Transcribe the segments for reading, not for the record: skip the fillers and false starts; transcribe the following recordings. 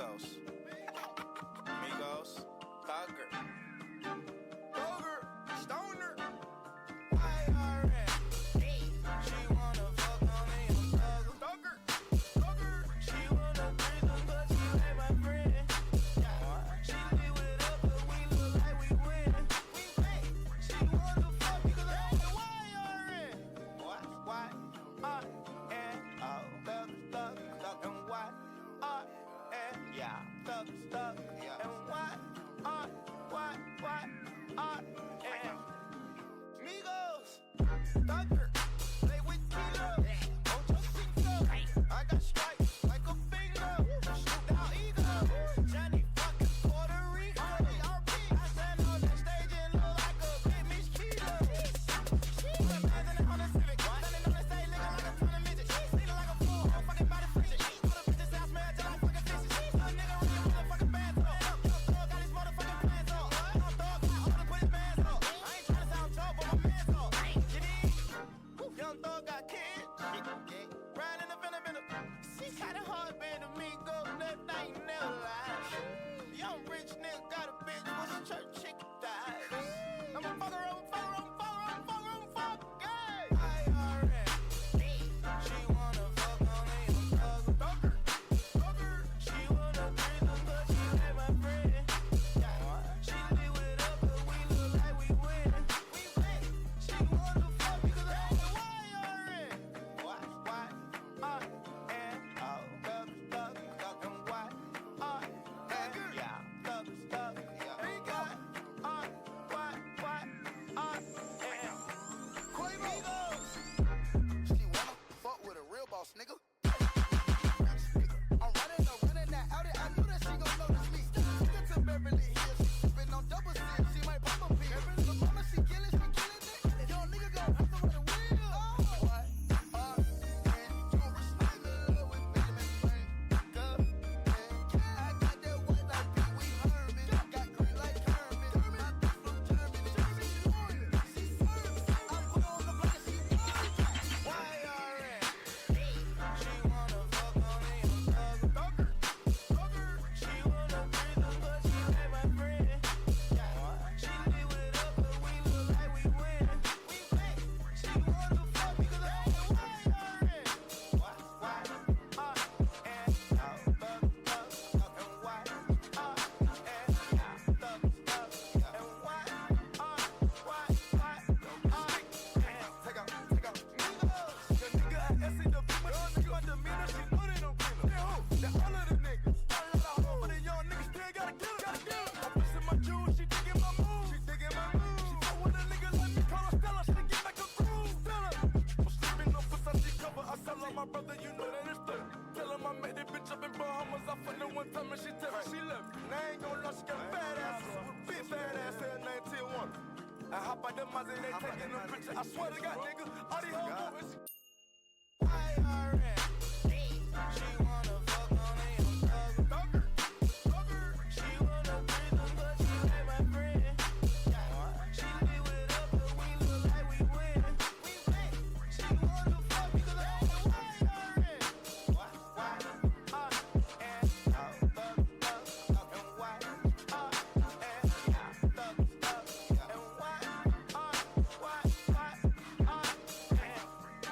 Migos. Migos. Thugger. Thugger. Stoner. YRN. She wanna fuck on me, I'm Thugger. Thugger. Thugger. She wanna threesome, but she ain't my friend. She live with us, but we look like we win. We win. She wanna fuck because I'm the YRN. What? Why? And Thugger, Thugger, Thugger, and why? And yeah, Thugger, Thugger, yeah, and why? And Migos, Thugger, play with Kilo, Ocho Cinco. I got stripes like a finger, shoot out ego. Johnny fucking Puerto Rico. I stand on that stage and look like a big Miss Keto. Put a man's in the Honda Civic, standing on the stage looking like a ton of midget. Feeling like a fool, whole fucking body frigid. Put a bitch's ass smell just like fucking fishes. Little nigga run your motherfucking bands up. Young thug got his motherfucking plans up. Young thug got all to put his bands up. I ain't tryna sound tough, but my man's up. You dig? Young thug got kids. Riding in the Venom. She kinda hard being a me, go left, I ain't never lied. Young rich nigga got a bitch with some church chicken thighs. I'ma fuck her over, fuck gay. IRN. She wanna fuck on me, I'm Thugger. Thugger. She wanna threesome, but she ain't my friend. She live with us, but we look like we win. We win. She wanna fuck because I'm the YRN. Why? And Thugger, Thugger, Thugger, and why? And yeah, Thugger, Thugger, yeah, and why? And Quavos. She wanna fuck with a real boss nigga. I'm running that Audi. I knew that she gon' notice me. Took her to Beverly Hills. She sippin' on double C. She might pop a pill. The mama she killin' it. Young nigga go after with a wheel. What? And Joe Schneider with Benjamin Frank. I got that white like Pee Wee Herman. Got green like Kermit. My bitch from Germany. She serves. I put on the block and she YRN. She wanna fuck on me, I'm Thugger. Thugger. She wanna threesome, but she ain't my friend. She live with us, but we look like we win. We win. She wanna fuck because I'm the YRN. Why? And Thugger, and why? And yeah, Thugger, and why? Take out. Migos. The nigga at SCW, but she my demeanor, she know they don't clean her. That all of the niggas. But the young niggas still gotta kill her. I'm pushing my jewels, she digging my moves. She fuck with a nigga like me, call her Stella, she get like a groove. I'm sleeping on Versace cover, I sell her my brother, you know that it's third. Tell him I met that bitch up in Bahamas, I fucked her one time and she tell me she left. And I ain't gon' lie, she got a bad ass, with big bad ass, her name Tijuana. I hop out the Mazda, they taking a picture, I swear to God, nigga, all these hoes moving. YRN. She wanna fuck on me, I'm Thugger. Thugger. She wanna threesome, but she ain't my friend. She live with us, but we look like we win. We win. She wanna fuck because I'm the YRN. Why? And Thugger, and why? And yeah, Thugger, and why?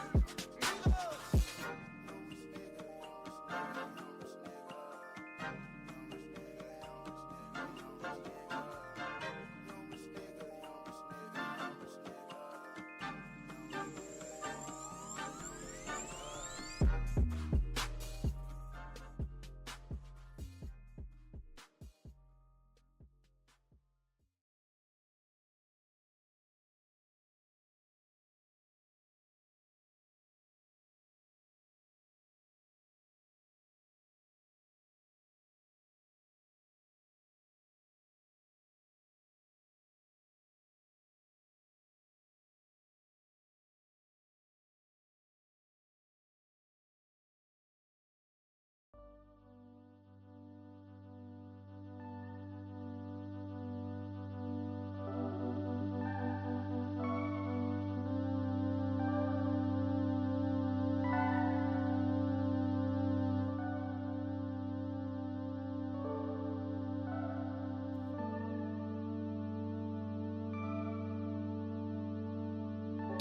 And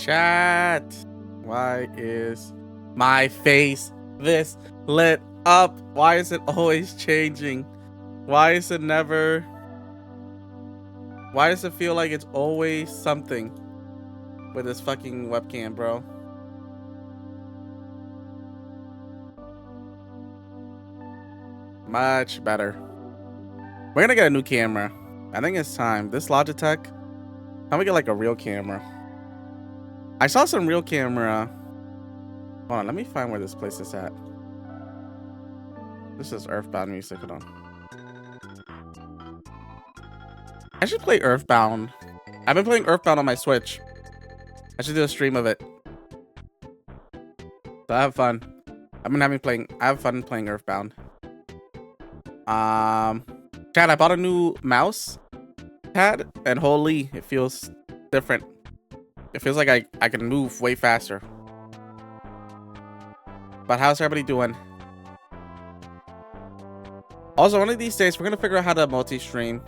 Chat. Why is my face this lit up? Why is it always changing? Why is it never? Why does it feel like it's always something with this fucking webcam, bro? Much better. We're gonna get a new camera. I think it's time. This Logitech. How we get like a real camera? I saw some real camera. Hold on, let me find where this place is at. This is Earthbound music. Hold on. I should play Earthbound. I've been playing Earthbound on my Switch. I should do a stream of it. So I have fun. I have fun playing Earthbound. Chad, I bought a new mouse pad, and holy, it feels different. It feels like I can move way faster. But how's everybody doing? Also, one of these days, we're gonna figure out how to multi-stream.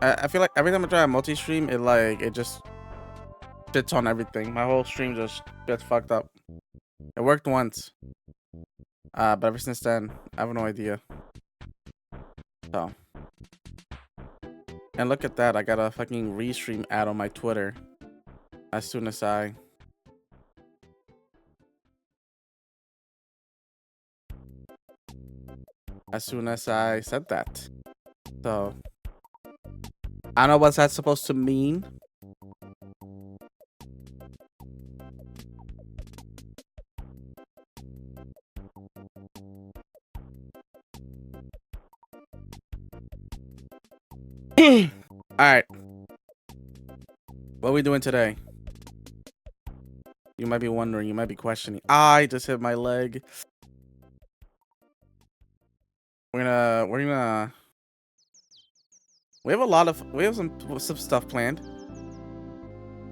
I feel like every time I try a multi-stream, it just fits on everything. My whole stream just gets fucked up. It worked once. But ever since then, I have no idea. So. And look at that, I got a fucking restream ad on my Twitter. As soon as I said that. So I don't know what's that supposed to mean. Alright. What are we doing today? You might be wondering, you might be questioning. I just hit my leg. We have some stuff planned.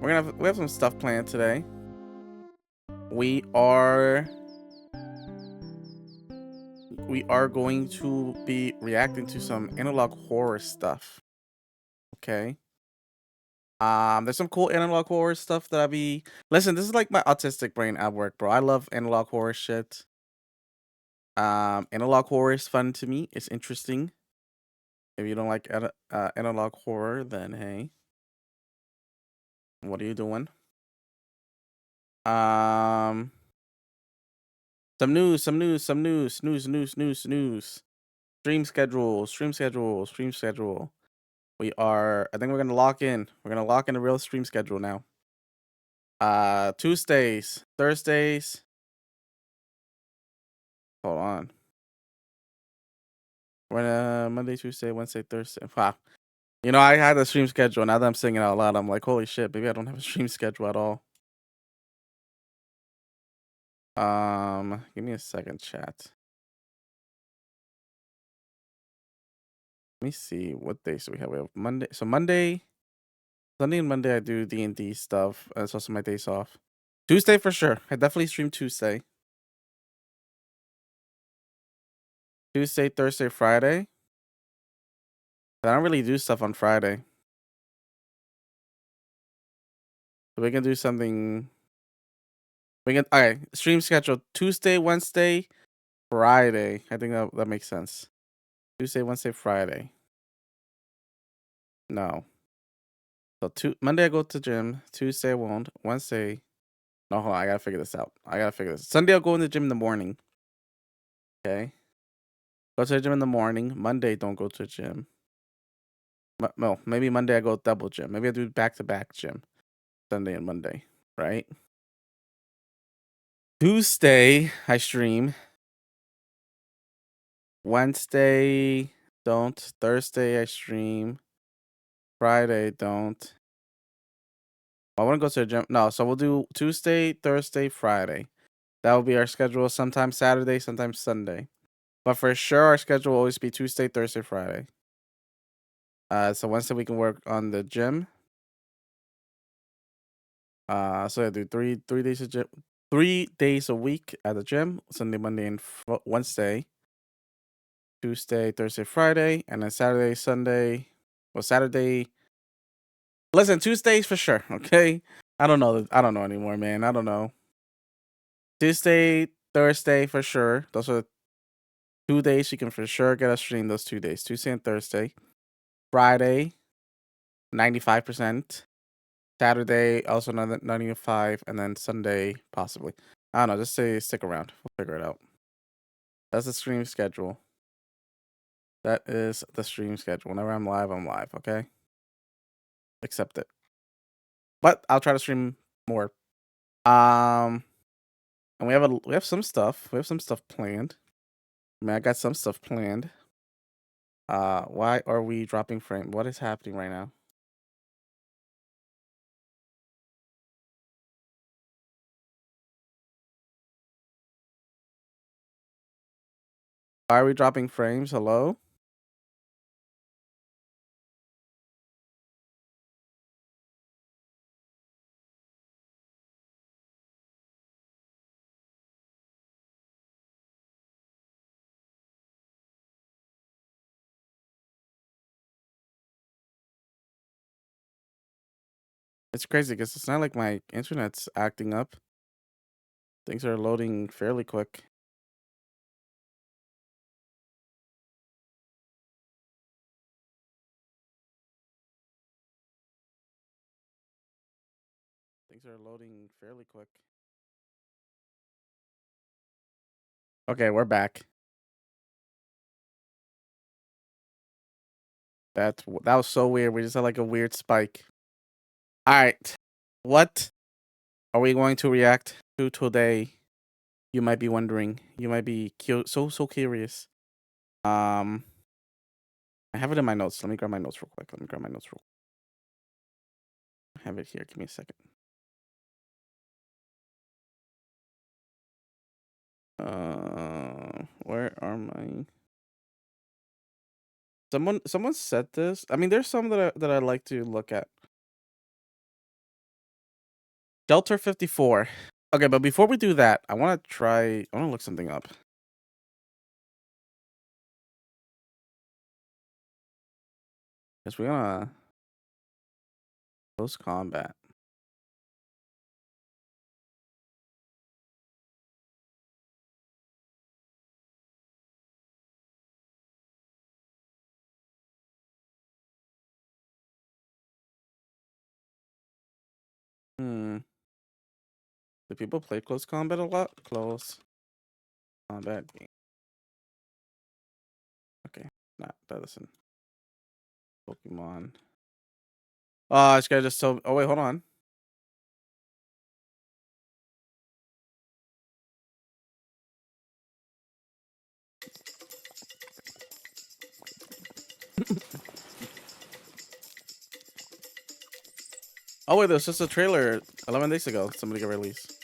We have some stuff planned today. We are going to be reacting to some analog horror stuff. Okay. There's some cool analog horror stuff that listen, this is like my autistic brain at work, bro. I love analog horror shit. Analog horror is fun to me. It's interesting. If you don't like analog horror, then hey, what are you doing? Some news. Stream schedule. I think we're gonna lock in. We're gonna lock in a real stream schedule now. Tuesdays, Thursdays. Hold on. We're Monday, Tuesday, Wednesday, Thursday. Wow. You know, I had a stream schedule. Now that I'm saying it out loud, I'm like, holy shit, maybe I don't have a stream schedule at all. Give me a second, chat. Let me see what days do we have. We have Monday. So Sunday and Monday I do D&D stuff. It's also my days off. Tuesday for sure. I definitely stream Tuesday. Tuesday, Thursday, Friday. I don't really do stuff on Friday. So we can do something. Okay, stream schedule Tuesday, Wednesday, Friday. I think that makes sense. Tuesday, Wednesday, Friday. No. So Monday I go to gym. Tuesday I won't. Wednesday. No, hold on. I gotta figure this out. Sunday I'll go in the gym in the morning. Okay. Go to the gym in the morning. Monday don't go to the gym. No, maybe Monday I go double gym. Maybe I do back-to-back gym. Sunday and Monday, right? Tuesday I stream. Wednesday don't. Thursday I stream. Friday don't. I want to go to the gym. No, so we'll do Tuesday, Thursday, Friday. That will be our schedule. Sometimes Saturday, sometimes Sunday. But for sure, our schedule will always be Tuesday, Thursday, Friday. So Wednesday we can work on the gym. So I do three days of gym, 3 days a week at the gym. Sunday, Monday, and Wednesday. Tuesday, Thursday, Friday, and then Saturday, Sunday. Well, Saturday Listen, Tuesdays for sure. Okay. I don't know. I don't know anymore, man. I don't know. Tuesday, Thursday for sure. Those are 2 days you can for sure get a stream. Those 2 days, Tuesday and Thursday. Friday, 95%. Saturday, also another 95, and then Sunday, possibly. I don't know. Just say stick around. We'll figure it out. That's the stream schedule. That is the stream schedule. Whenever I'm live, okay? Accept it. But I'll try to stream more. And we have some stuff. We have some stuff planned. I mean, I got some stuff planned. Why are we dropping frame? What is happening right now? Why are we dropping frames? Hello? It's crazy because it's not like my internet's acting up. Things are loading fairly quick. Things are loading fairly quick. Okay, we're back. That was so weird. We just had like a weird spike. All right. What are we going to react to today? You might be wondering. You might be so curious. I have it in my notes. Let me grab my notes real quick. I have it here. Give me a second. Where are my? Someone said this. I mean, there's some that I like to look at. Delta 54. Okay, but before we do that, I want to look something up. Because we're gonna close combat. Do people play close combat a lot? Close combat game. Okay, that doesn't. Pokemon. Oh, this guy just told. Oh wait, hold on. Oh wait, there's just a trailer 11 days ago. Somebody got released.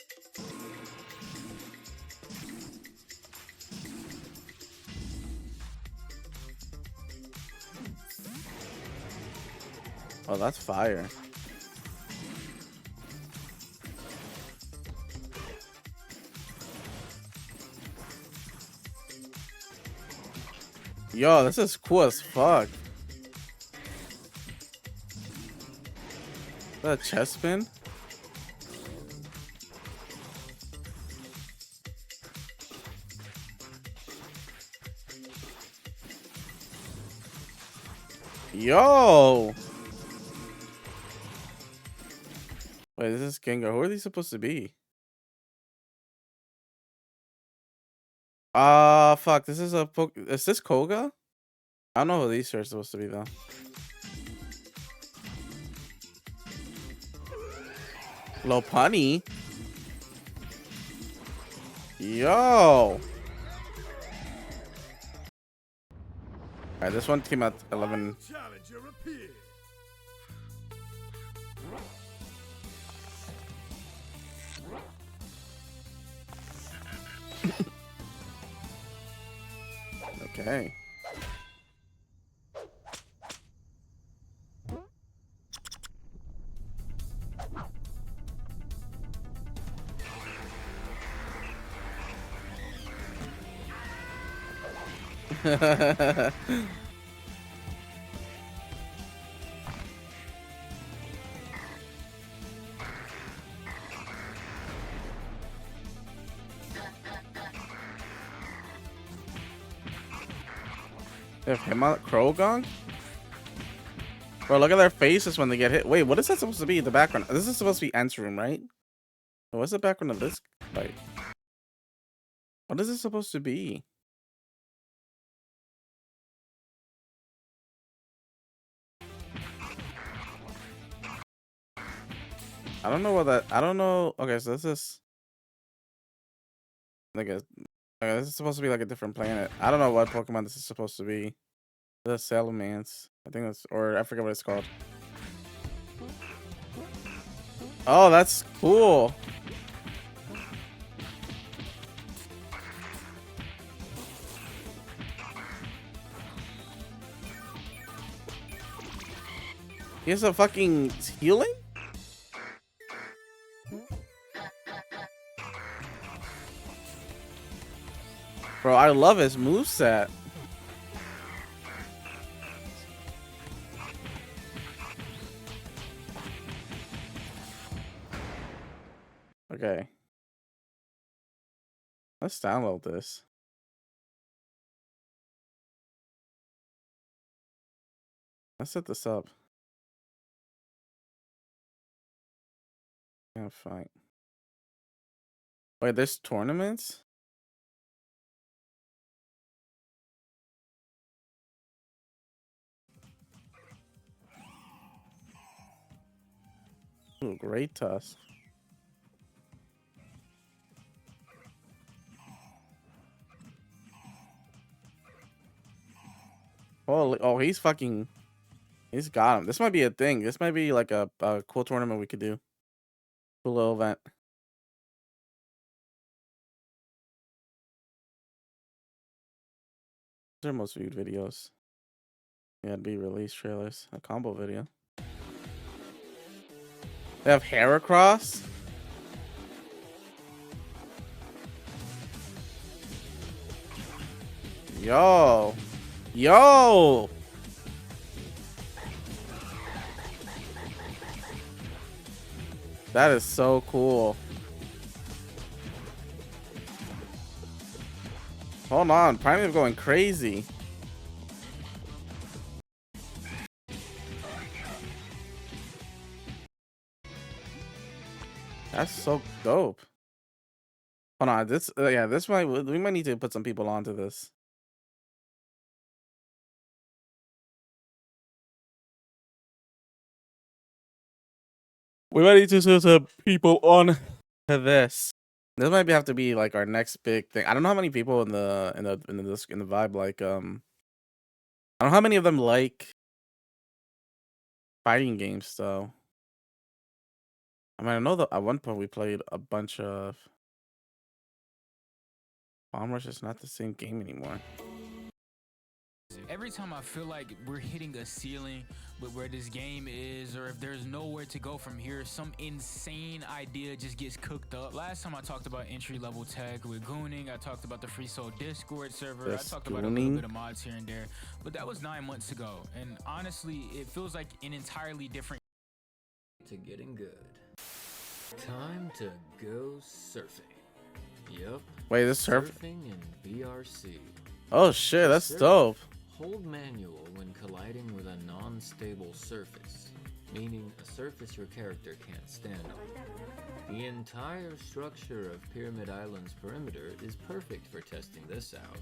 Oh, that's fire. Yo, this is cool as fuck. Is that a chest spin? Yo! Wait, this is Gengar. Who are these supposed to be? Fuck. This is is this Koga? I don't know who these are supposed to be though. Lopunny? Yo! Alright, this one came out 11. Challenger appears. Okay. They have him on Krogong? Bro, look at their faces when they get hit. Wait, what is that supposed to be? The background. This is supposed to be Ant's room, right? What's the background of this fight? What is this supposed to be? I don't know what that. I don't know. Okay, so this is like a. Okay, this is supposed to be like a different planet. I don't know what Pokemon this is supposed to be. The Salamence. I think that's, or I forget what it's called. Oh, that's cool. He has a fucking healing? Bro, I love his moveset. Okay. Let's download this. Let's set this up. Yeah, fine. Wait, there's tournaments? Ooh, great tusk. Holy, oh, he's fucking, he's got him. This might be a thing. This might be like a cool tournament we could do. Cool little event. These are most viewed videos. Yeah, it'd be release trailers. A combo video. They have Heracross? Yo. Yo. That is so cool. Hold on. Primeape going crazy. That's so dope. Hold on. This, yeah, this might, we might need to put some people onto this. We might need to put some people on to this. This might have to be like our next big thing. I don't know how many people in the vibe like I don't know how many of them like fighting games though. I mean, I know that at one point we played a bunch of Bomb Rush. Is not the same game anymore. Every time I feel like we're hitting a ceiling with where this game is, or if there's nowhere to go from here, some insane idea just gets cooked up. Last time I talked about entry-level tech with Gooning, I talked about the Free Soul Discord server, I talked about a little bit of mods here and there, but that was 9 months ago, and honestly, it feels like an entirely different to getting good. Time to go surfing. Yep. Wait, this surfing in BRC. Oh shit, that's dope. Hold manual when colliding with a non-stable surface, meaning a surface your character can't stand on. The entire structure of Pyramid Island's perimeter is perfect for testing this out.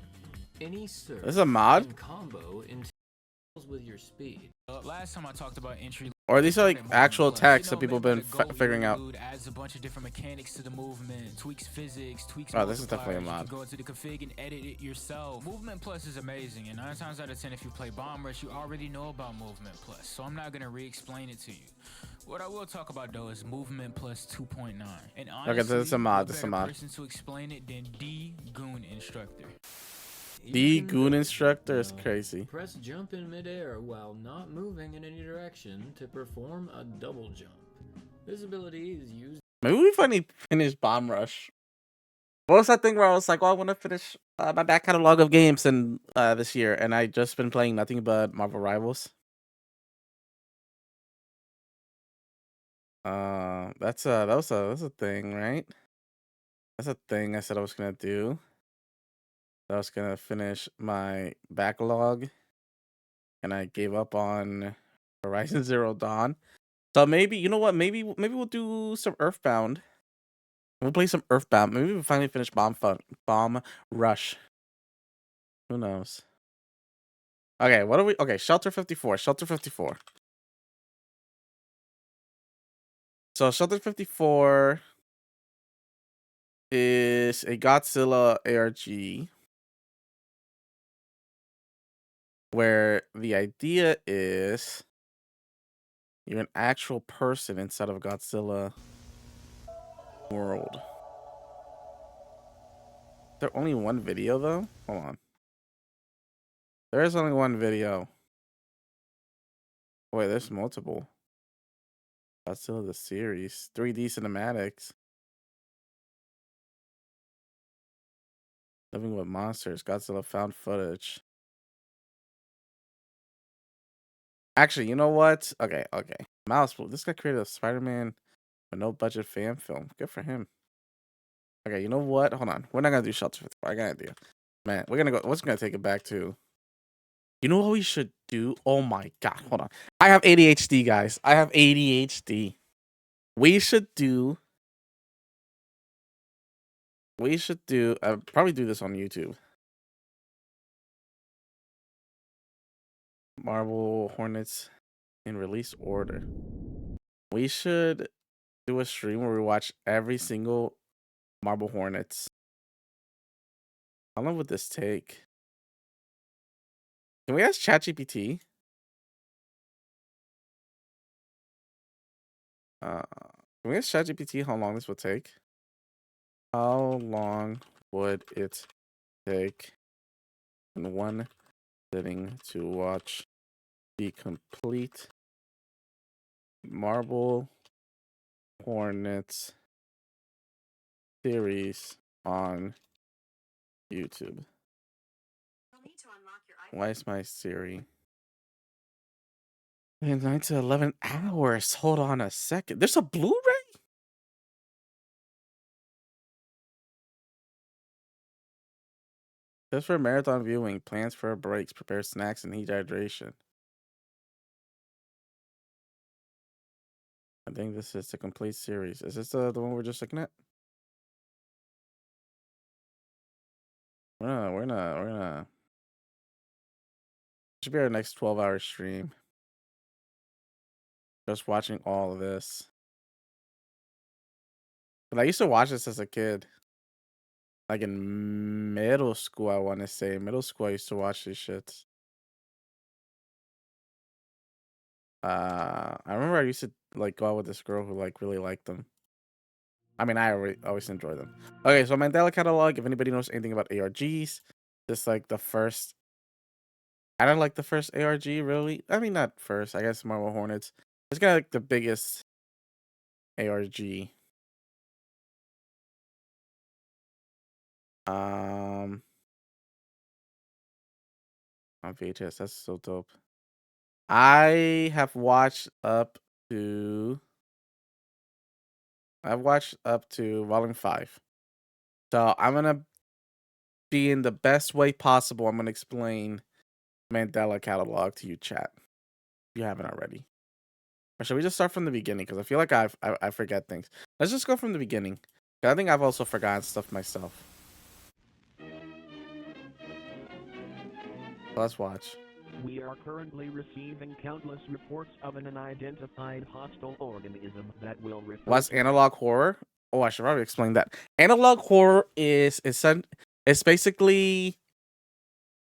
Any surf This is a mod? and combo entails with your speed. Last time I talked about entry, or these are like actual techs that people have been figuring out. Adds a bunch of different mechanics to the movement, tweaks physics, tweaks. Oh, this is definitely a mod. You can go into the config and edit it yourself. Movement Plus is amazing, and 9 times out of 10, if you play Bomb Rush, you already know about Movement Plus. So I'm not gonna re-explain it to you. What I will talk about though is Movement Plus 2.9. And honestly, okay, this is a mod. no This is a better mod. person to explain it than D Goon Instructor. The Goon Instructor is crazy. Press jump in midair while not moving in any direction to perform a double jump. This ability is used. Maybe we finally finished Bomb Rush. What was that thing where I was like, "Oh, I want to finish my back catalog of games and this year," and I just been playing nothing but Marvel Rivals. That's a thing, right? That's a thing I said I was gonna do. I was gonna finish my backlog and I gave up on Horizon Zero Dawn. So maybe, you know what? Maybe we'll do some Earthbound. We'll play some Earthbound. Maybe we'll finally finish Bomb Rush. Who knows? Okay, what are we? Okay, Shelter 54. Shelter 54. So Shelter 54 is a Godzilla ARG where the idea is you're an actual person inside of a Godzilla world. There only one video though? Hold on. There is only one video. Wait, there's multiple. Godzilla the series. 3D cinematics. Living with Monsters. Godzilla found footage. Actually, you know what? Okay. Mouse. This guy created a Spider-Man with no budget fan film. Good for him. Okay, you know what? Hold on. We're not gonna do Shelter 54. I got an idea. Man, we're gonna go. What's gonna take it back to? You know what we should do? Oh my god. Hold on. I have ADHD, guys. I have ADHD. We should do. Probably do this on YouTube. Marble Hornets in release order. We should do a stream where we watch every single Marble Hornets. How long would this take? Can we ask ChatGPT? Can we ask ChatGPT how long this would take? How long would it take in one sitting to watch the complete Marble Hornets series on YouTube? Why is my Siri? 9 to 11 hours. Hold on a second. There's a Blu-ray? Just for marathon viewing, plans for breaks, prepare snacks, and heat hydration. I think this is the complete series. Is this the one we're just looking at? We're gonna. Should be our next 12-hour stream. Just watching all of this. But I used to watch this as a kid. Like in middle school, I want to say. Middle school, I used to watch these shits. I remember I used to like go out with this girl who like really liked them. I mean, I always enjoy them. Okay, so Mandela catalog. If anybody knows anything about ARGs, this like the first. I don't like the first ARG really. I mean, not first. I guess Marble Hornets. It's kind of like the biggest ARG. On VHS. That's so dope. I have watched up to. I've watched up to volume 5. So I'm gonna be in the best way possible. I'm gonna explain Mandela catalog to you, chat. If you haven't already. Or should we just start from the beginning? Because I feel like I forget things. Let's just go from the beginning. I think I've also forgotten stuff myself. Let's watch. We are currently receiving countless reports of an unidentified hostile organism that will refer What's to analog horror? Oh, I should probably explain that. Analog horror is it's basically.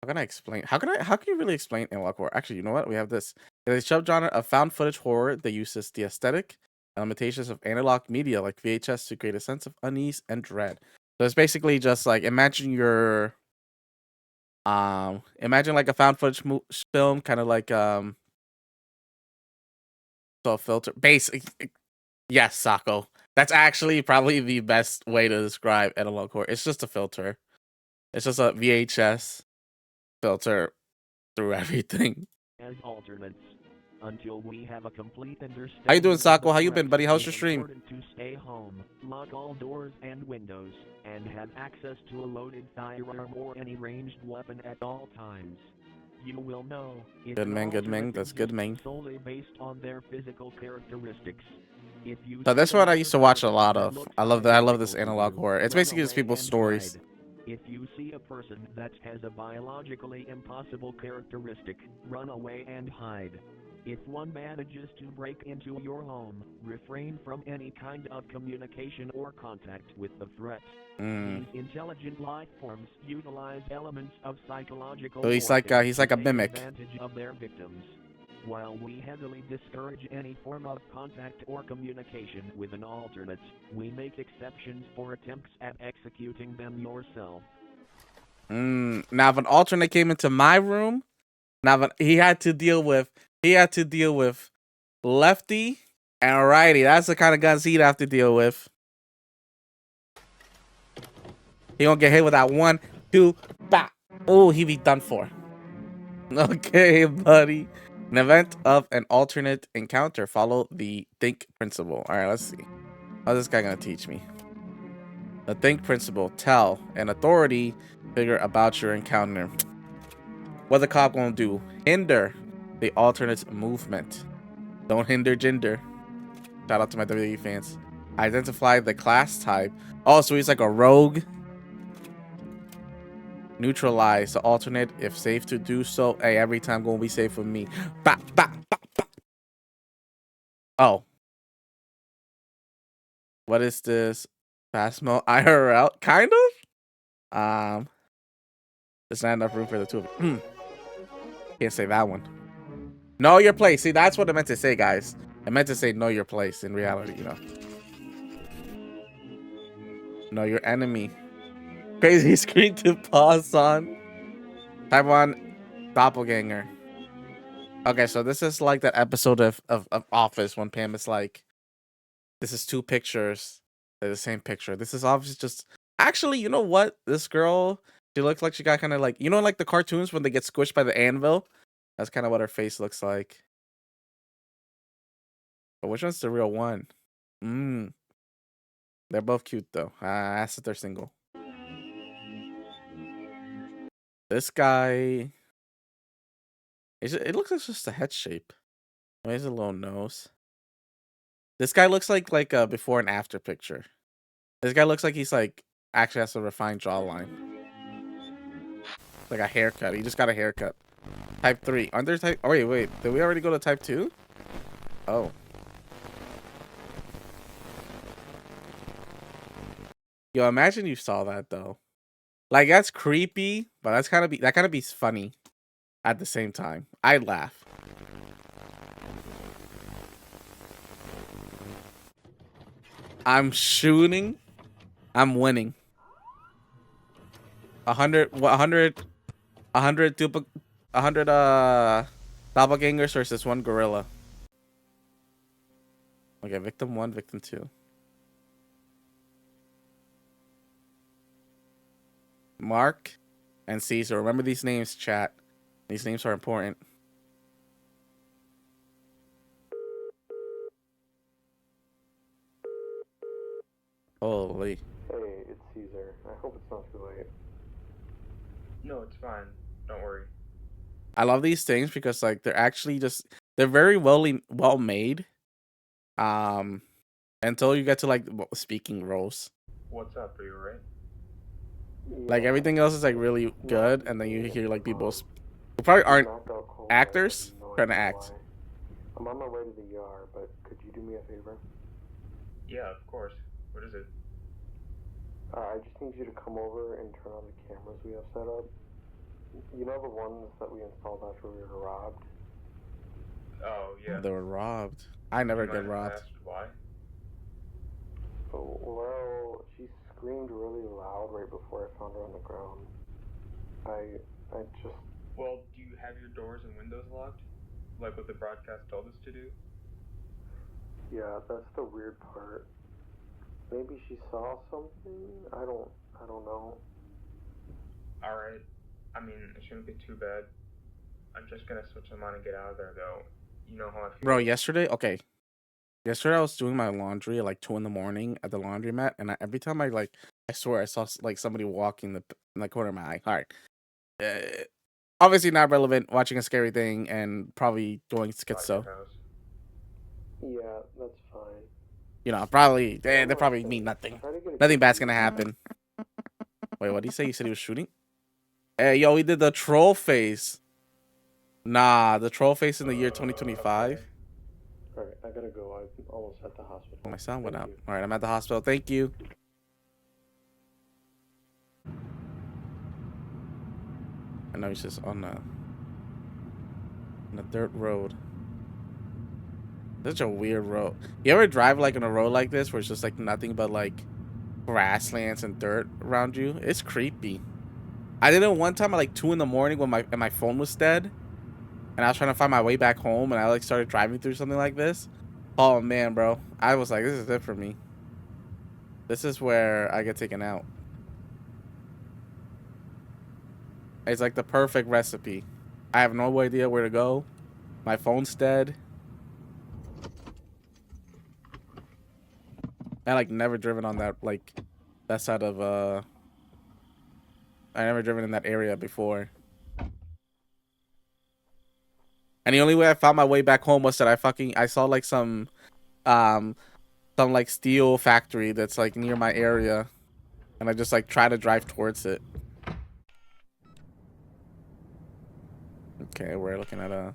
How can I explain? How can you really explain analog horror? Actually, you know what? We have this. It's a subgenre of found footage horror that uses the aesthetic and limitations of analog media like VHS to create a sense of unease and dread. So it's basically just like imagine like a found footage film, kind of like so a filter. Basic, yes, Sako. That's actually probably the best way to describe analog horror. It's just a filter. It's just a VHS filter through everything. as alternates. Until we have a complete understanding. How you doing, of Sako? the How you been, threat, buddy? How's it's your stream? important to stay home, lock all doors and windows, and have access to a loaded firearm or any ranged weapon at all times. you will know if Good an man, good man. alternate That's good exists man. solely based on their physical characteristics. If you So see this an one I used to alternate watch a person lot that of. looks I love that. I love this identical to analog you, horror. It's run basically just away people's and stories. hide. If you see a person that has a biologically impossible characteristic, run away and hide. If one manages to break into your home, refrain from any kind of communication or contact with the threat. Mm. These intelligent life forms utilize elements of psychological So he's warfare like to a take mimic. advantage of their victims. While we heavily discourage any form of contact or communication with an alternate, we make exceptions for attempts at executing them yourself. Now if an alternate came into my room, now if he had to deal with lefty and righty. That's the kind of guns he'd have to deal with. He gonna get hit with that 1, 2, bah. Oh, he be done for. Okay, buddy. An event of an alternate encounter. Follow the think principle. All right, let's see. How's this guy gonna teach me? The think principle. Tell an authority figure about your encounter. What the cop gonna do? Hinder the alternate's movement. Don't hinder gender. Shout out to my WWE fans. Identify the class type. Oh, so he's like a rogue. Neutralize the alternate if safe to do so. Hey, every time gonna be safe for me. Bah, bah, bah, bah. Oh. What is this? Phasmo IRL? Kind of? There's not enough room for the two of them. Can't say that one. Know your place. See, that's what I meant to say, guys. I meant to say know your place in reality, you know. Know your enemy. Crazy screen to pause on. Type 1 doppelganger. Okay, so this is like that episode of Office when Pam is like, this is 2 pictures. They're the same picture. This is obviously just... Actually, you know what? This girl, she looks like she got kind of like... You know like the cartoons when they get squished by the anvil? That's kind of what her face looks like. But which one's the real one? They're both cute, though. Ask if they're single. This guy... It looks like just a head shape. He has a little nose. This guy looks like a before and after picture. This guy looks like he's like actually has a refined jawline. Like a haircut. He just got a haircut. Type 3. Under type... Oh, wait. Did we already go to type 2? Oh. Yo, imagine you saw that, though. Like, that's creepy, but that kind of be funny at the same time. I'd laugh. I'm shooting. I'm winning. 100 doppelgangers versus 1 gorilla. Okay, victim 1, victim 2. Mark and Caesar. Remember these names, chat. These names are important. Holy. Hey, it's Caesar. I hope it's not too late. No, it's fine. Don't worry. I love these things because like they're actually just they're very well made. Until you get to like speaking roles. What's up? Are you alright? Like everything else is like really good, and then you hear like people who probably aren't actors trying to act. I'm on my way to the ER, but could you do me a favor? Yeah, of course. What is it? I just need you to come over and turn on the cameras we have set up. You know the ones that we installed after we were robbed? Oh, yeah. They were robbed. I never You get might have robbed. asked why? Oh, well, she screamed really loud right before I found her on the ground. I just... Well, do you have your doors and windows locked? Like what the broadcast told us to do? Yeah, that's the weird part. Maybe she saw something? I don't know. Alright. I mean, it shouldn't be too bad. I'm just gonna switch them on and get out of there, though. You know how I feel. Bro, yesterday I was doing my laundry at like 2 in the morning at the laundromat, and every time I swear I saw like somebody walking in the corner of my eye. All right, obviously not relevant. Watching a scary thing and probably going schizo. Yeah, that's fine. You know, probably they probably mean nothing. Try to get a Nothing good bad's view. gonna happen. Wait, what did he say? He said he was shooting? Hey, yo, he did the troll face. Nah, the troll face in the year 2025. Alright, I gotta go. I'm almost at the hospital. Oh, my sound went Thank out. you. All right, I'm at the hospital. Thank you. I know he's just on a dirt road. Such a weird road. You ever drive like on a road like this where it's just like nothing but like grasslands and dirt around you? It's creepy. I did it one time at like 2 in the morning when my phone was dead, and I was trying to find my way back home, and I like started driving through something like this. Oh man, bro, I was like, this is it for me. This is where I get taken out. It's like the perfect recipe. I have no idea where to go. My phone's dead. I like never driven on that that side of I never driven in that area before. And the only way I found my way back home was that I saw like some like steel factory that's like near my area, and I just like try to drive towards it. Okay, we're looking at I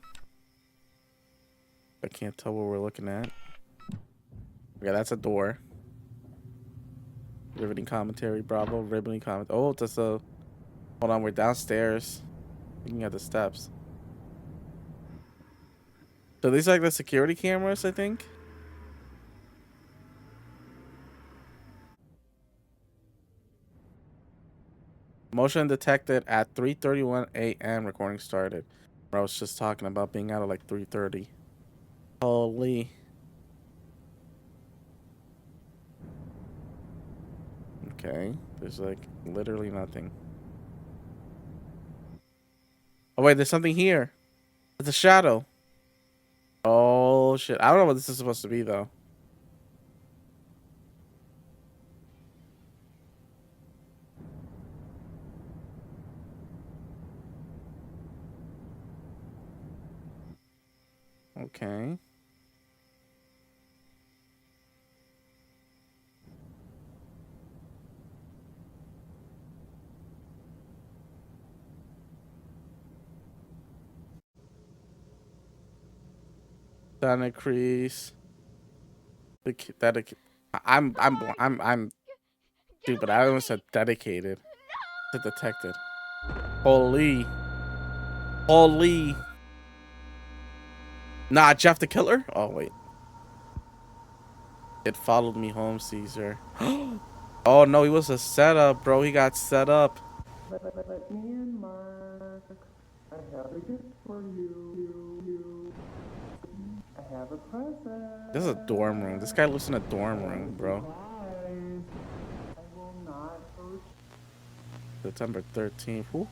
can't tell what we're looking at. Okay, that's a door. Riveting commentary, bravo, riveting comment. Oh, that's a. Hold on, we're downstairs. Looking at the steps. So these are like the security cameras, I think. Motion detected at 3:31 a.m. Recording started. I was just talking about being out at like 3:30. Holy. Okay, there's like literally nothing. Oh wait, there's something here. It's a shadow. Oh shit, I don't know what this is supposed to be though. Okay. Donna Crease. I'm stupid. I almost said dedicated. To detected. Holy. Holy. Nah, Jeff the killer? Oh wait. It followed me home, Caesar. Oh no, he was a setup, bro. He got set up. Let me in, Mark. I have a gift for you. I have a present. This is a dorm room. This guy lives in a dorm room, bro. I will not hurt September 13th. Whew.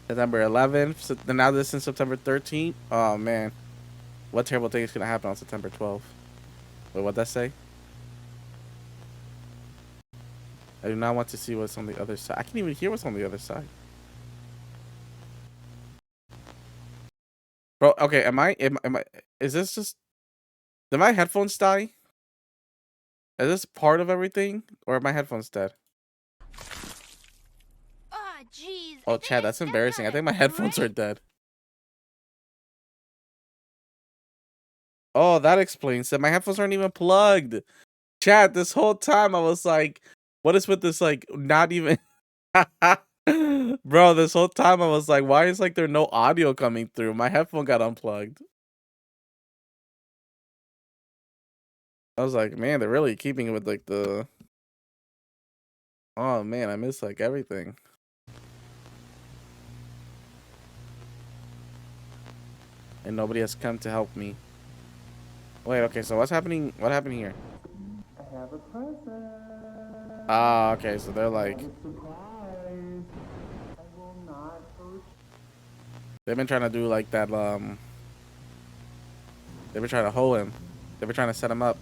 September 11th. So now this is September 13th. Oh man. What terrible thing is gonna happen on September 12th? Wait, what'd that say? I do not want to see what's on the other side. I can't even hear what's on the other side. Bro, okay, am I is this just, did my headphones die? Is this part of everything? Or are my headphones dead? Ah, jeez. Oh, Chad, that's embarrassing. I think my headphones are dead. Oh, that explains it. My headphones aren't even plugged. Chad, this whole time I was like, what is with this, like, not even... Bro, this whole time I was like, why is, like, there no audio coming through? My headphone got unplugged. I was like, man, they're really keeping it with, like, the... Oh, man, I miss, like, everything. And nobody has come to help me. Wait, okay, so what's happening? What happened here? I have a present. Ah, okay, so they're like... Surprise. I will not hurt They've been trying to do, like, that, They've been trying to hold him. They've been trying to set him up.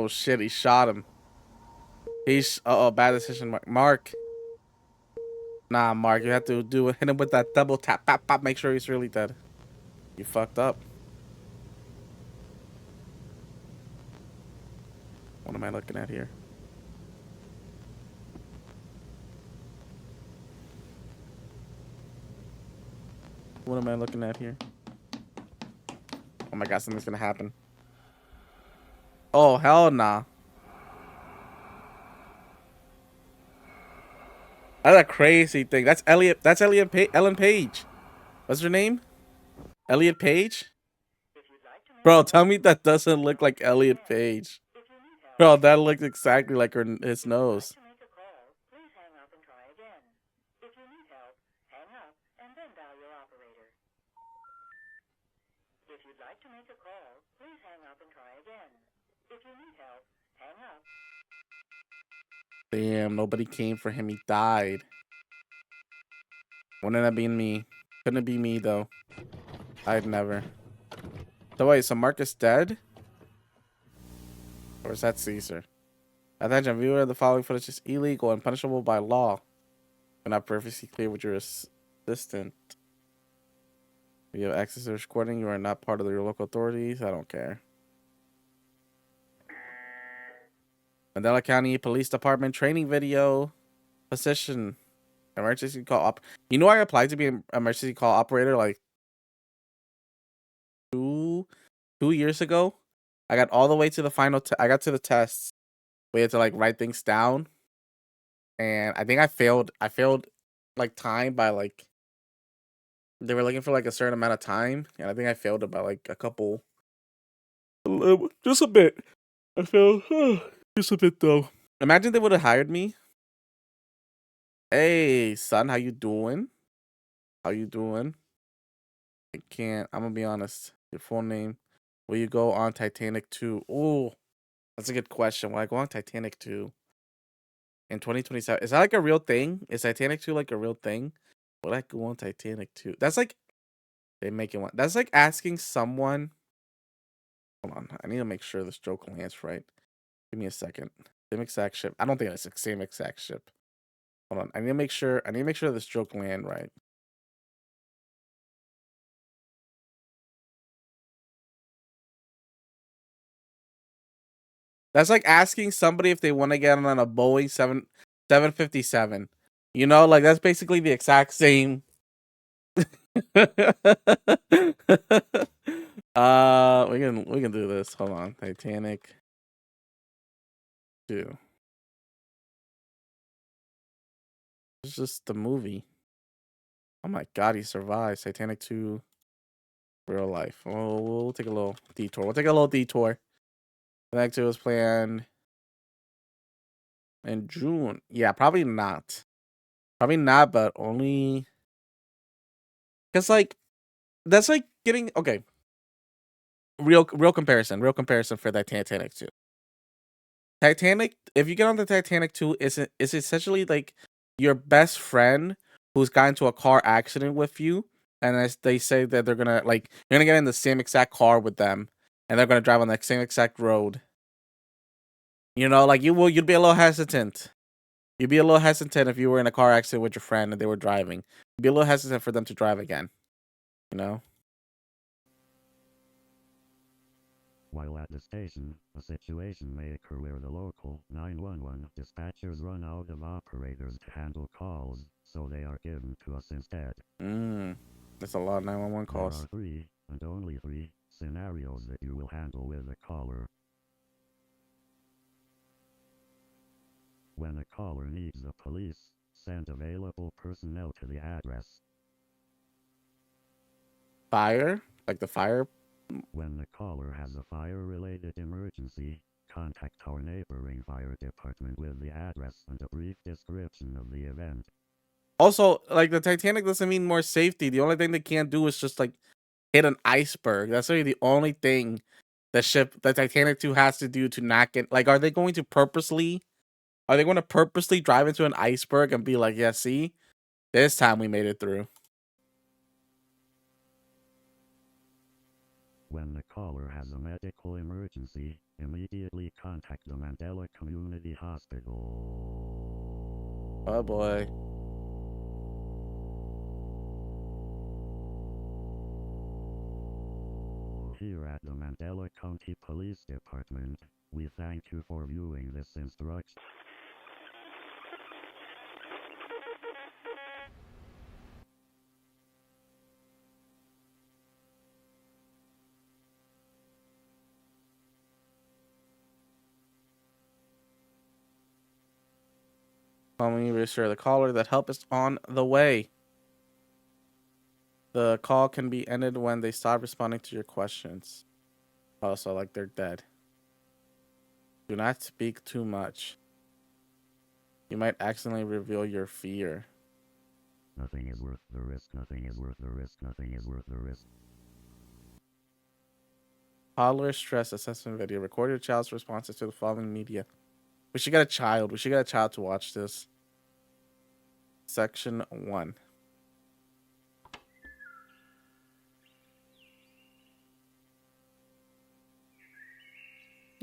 Oh shit, he shot him. He's oh bad decision, Mark. Mark. Nah, Mark, you have to hit him with that double tap, pop, pop. Make sure he's really dead. You fucked up. What am I looking at here? What am I looking at here? Oh my god, something's gonna happen. Oh hell nah. That's a crazy thing. That's Elliot. That's Ellen Page. What's her name? Elliot Page. Bro, tell me that doesn't look like Elliot Page. Bro, that looks exactly like his nose. Damn, nobody came for him. He died. Wouldn't that be me? Couldn't be me though. I'd never. So wait, so Marcus dead? Or is that Caesar? Attention, viewer, the following footage is illegal and punishable by law. You're not perfectly clear with your assistant. If you have access to recording, you are not part of your local authorities. I don't care. Mandela County Police Department training video. Position. Emergency call op. You know I applied to be an emergency call operator like 2 years ago. I got all the way to the final. I got to the tests. We had to like write things down, and I think I failed. I failed like time by like they were looking for like a certain amount of time, and I think I failed it by like a couple. Just a bit. I failed just a bit though. Imagine they would have hired me. Hey son, how you doing? How you doing? I can't. I'm gonna be honest. Your full name. Will you go on Titanic 2? Oh, that's a good question. Will I go on Titanic 2 in 2027? Is that like a real thing? Is Titanic 2 like a real thing? Will I go on Titanic 2? That's like they make it one. That's like asking someone. Hold on, I need to make sure this joke lands right. Give me a second. Same exact ship. I don't think it's the same exact ship. Hold on. I need to make sure. I need to make sure this joke land right. That's like asking somebody if they want to get on a Boeing 757. You know, like that's basically the exact same. We can do this. Hold on. Titanic 2. It's just the movie. Oh my god, he survives. Titanic 2 real life. Oh, we'll take a little detour. Titanic 2 was planned in June. Yeah, probably not. Probably not, but only because like that's like getting okay. Real comparison for that Titanic 2. Titanic, if you get on the Titanic 2, is essentially like your best friend who's got into a car accident with you, and as they say that they're gonna like you're gonna get in the same exact car with them, and they're gonna drive on the same exact road. You know, like you'd be a little hesitant. You'd be a little hesitant if you were in a car accident with your friend and they were driving. You'd be a little hesitant for them to drive again. You know? While at the station, a situation may occur where the local 911 dispatchers run out of operators to handle calls, so they are given to us instead. That's a lot of 911 calls. There are 3, and only 3, scenarios that you will handle with a caller. When a caller needs the police, send available personnel to the address. Fire? Like the fire? When the caller has a fire-related emergency, contact our neighboring fire department with the address and a brief description of the event. Also, like the Titanic doesn't mean more safety. The only thing they can't do is just like hit an iceberg. That's really the only thing the Titanic 2 has to do to not get like are they going to purposely drive into an iceberg and be like, yeah, see? This time we made it through. when the caller has a medical emergency, immediately contact the Mandela Community Hospital. Oh boy. Here at the Mandela County Police Department, we thank you for viewing this instruction. Let me reassure the caller that help is on the way. The call can be ended when they stop responding to your questions. Also, like they're dead. Do not speak too much. You might accidentally reveal your fear. Nothing is worth the risk, nothing is worth the risk, nothing is worth the risk. Toddler stress assessment video. Record your child's responses to the following media. We should get a child. We should get a child to watch this. Section 1.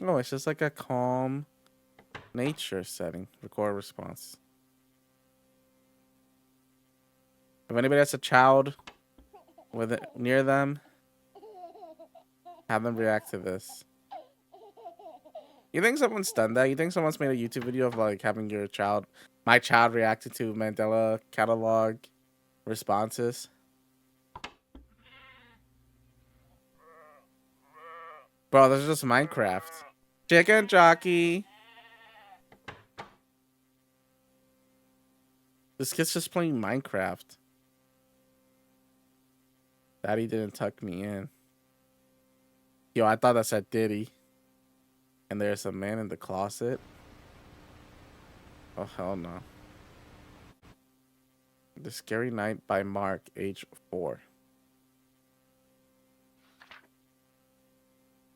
Oh, it's just like a calm nature setting. Record response. If anybody has a child with it near them, have them react to this. You think someone's done that? You think someone's made a YouTube video of like having your child, my child, reacted to Mandela catalog responses? Bro, this is just Minecraft. Chicken jockey. This kid's just playing Minecraft. Daddy didn't tuck me in. Yo, I thought that said Diddy. And there's a man in the closet. Oh, hell no. The Scary Night by Mark, age 4.